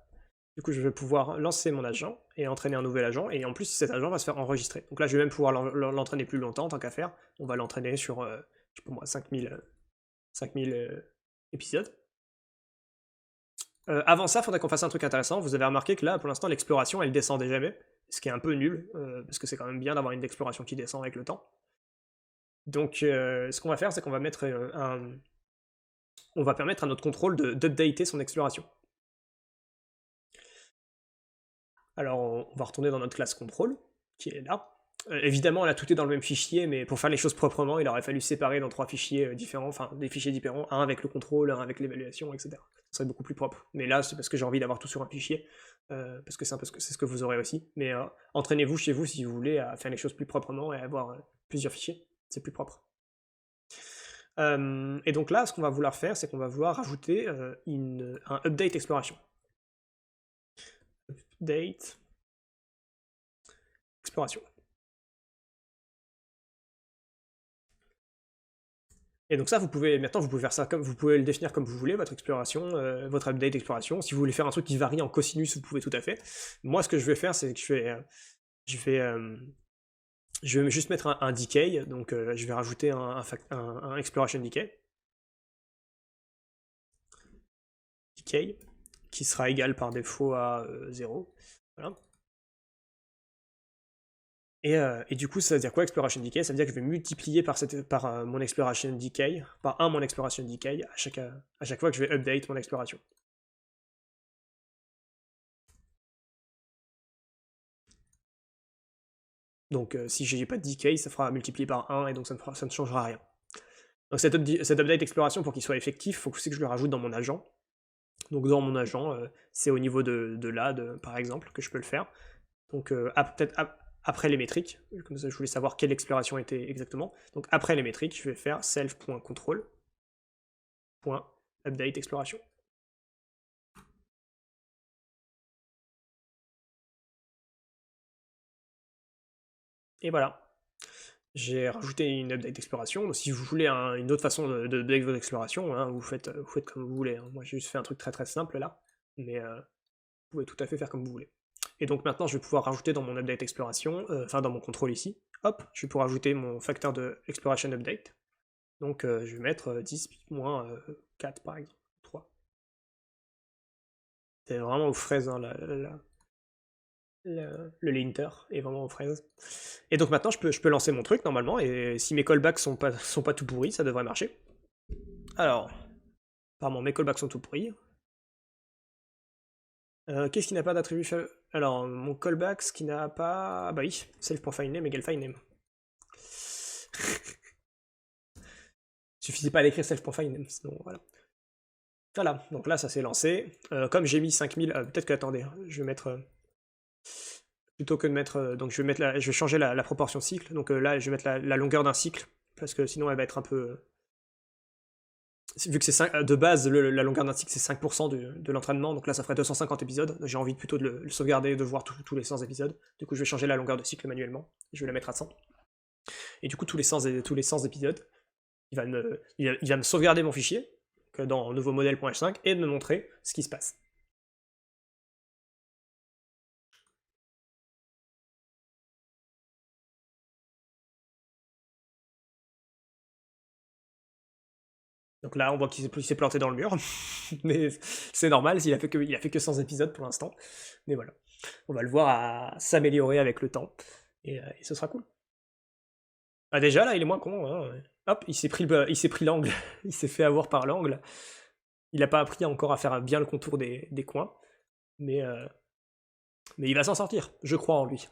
Du coup, je vais pouvoir lancer mon agent et entraîner un nouvel agent, et en plus, cet agent va se faire enregistrer. Donc là, je vais même pouvoir l'entraîner plus longtemps, tant qu'à faire. On va l'entraîner sur, je sais pas moi, 5000 épisodes. Avant ça, il faudrait qu'on fasse un truc intéressant. Vous avez remarqué que là, pour l'instant, l'exploration, elle descendait jamais, ce qui est un peu nul, parce que c'est quand même bien d'avoir une exploration qui descend avec le temps. Donc, ce qu'on va faire, c'est qu'on va mettre on va permettre à notre contrôle d'updater son exploration. Alors, on va retourner dans notre classe contrôle, qui est là. Évidemment, là, tout est dans le même fichier, mais pour faire les choses proprement, il aurait fallu séparer dans 3 fichiers différents, enfin, des fichiers différents, un avec le contrôle, un avec l'évaluation, etc. Ça serait beaucoup plus propre. Mais là, c'est parce que j'ai envie d'avoir tout sur un fichier, parce que c'est ce que vous aurez aussi. Mais entraînez-vous chez vous si vous voulez à faire les choses plus proprement et à avoir plusieurs fichiers. C'est plus propre. Et donc là, ce qu'on va vouloir faire, c'est qu'on va vouloir rajouter un update exploration. Update exploration. Et donc ça, maintenant, vous pouvez faire ça comme, vous pouvez le définir comme vous voulez, votre exploration, votre update exploration. Si vous voulez faire un truc qui varie en cosinus, vous pouvez tout à fait. Moi, ce que je vais faire, c'est que je vais juste mettre un decay, donc je vais rajouter un exploration decay. Decay, qui sera égal par défaut à 0. Voilà. Et du coup, ça veut dire quoi, exploration decay? Ça veut dire que je vais multiplier par mon exploration decay, par 1 mon exploration decay, à chaque fois que je vais update mon exploration. Donc si j'ai pas de decay, ça fera multiplier par 1, et donc ça ne changera rien. Donc cet update exploration, pour qu'il soit effectif, il faut aussi que je le rajoute dans mon agent. Donc dans mon agent, c'est au niveau de l'AD, par exemple, que je peux le faire. Donc peut-être après les métriques, comme ça je voulais savoir quelle exploration était exactement. Donc après les métriques, je vais faire self.control.update exploration. Et voilà. J'ai rajouté une update exploration. Donc, si vous voulez une autre façon de update votre exploration, hein, vous faites comme vous voulez. Hein. Moi j'ai juste fait un truc très très simple là, mais vous pouvez tout à fait faire comme vous voulez. Et donc maintenant je vais pouvoir rajouter dans mon update exploration, enfin dans mon contrôle ici, hop, je vais pouvoir ajouter mon facteur de exploration update. Donc je vais mettre 10-4 par exemple, 3. C'est vraiment aux fraises, hein, le linter est vraiment aux fraises. Et donc maintenant je peux lancer mon truc normalement, et si mes callbacks sont pas tout pourris, ça devrait marcher. Alors, apparemment mes callbacks sont tout pourris. Qu'est-ce qui n'a pas d'attribut Alors, mon callback, ce qui n'a pas... Ah bah oui, self.filename égale filename. Suffisait pas d'écrire self.filename, sinon voilà. Voilà, donc là ça s'est lancé. Comme j'ai mis 5000, peut-être que, attendez, je vais mettre... plutôt que de mettre... donc je vais changer la proportion cycle, donc là je vais mettre la longueur d'un cycle, parce que sinon elle va être un peu... vu que c'est de base, la longueur d'un cycle c'est 5% de l'entraînement, donc là ça ferait 250 épisodes, j'ai envie plutôt de le sauvegarder, de voir tous les 100 épisodes, du coup je vais changer la longueur de cycle manuellement, je vais la mettre à 100. Et du coup tous les 100 épisodes, il va me sauvegarder mon fichier, dans nouveau modèle.h5, et de me montrer ce qui se passe. Donc là, on voit qu'il s'est planté dans le mur, mais c'est normal, il a fait que 100 épisodes pour l'instant. Mais voilà, on va le voir s'améliorer avec le temps, et ce sera cool. Ah déjà, là, il est moins con, hein. Hop, il s'est pris l'angle, il s'est fait avoir par l'angle. Il n'a pas appris encore à faire bien le contour des coins, mais il va s'en sortir, je crois en lui.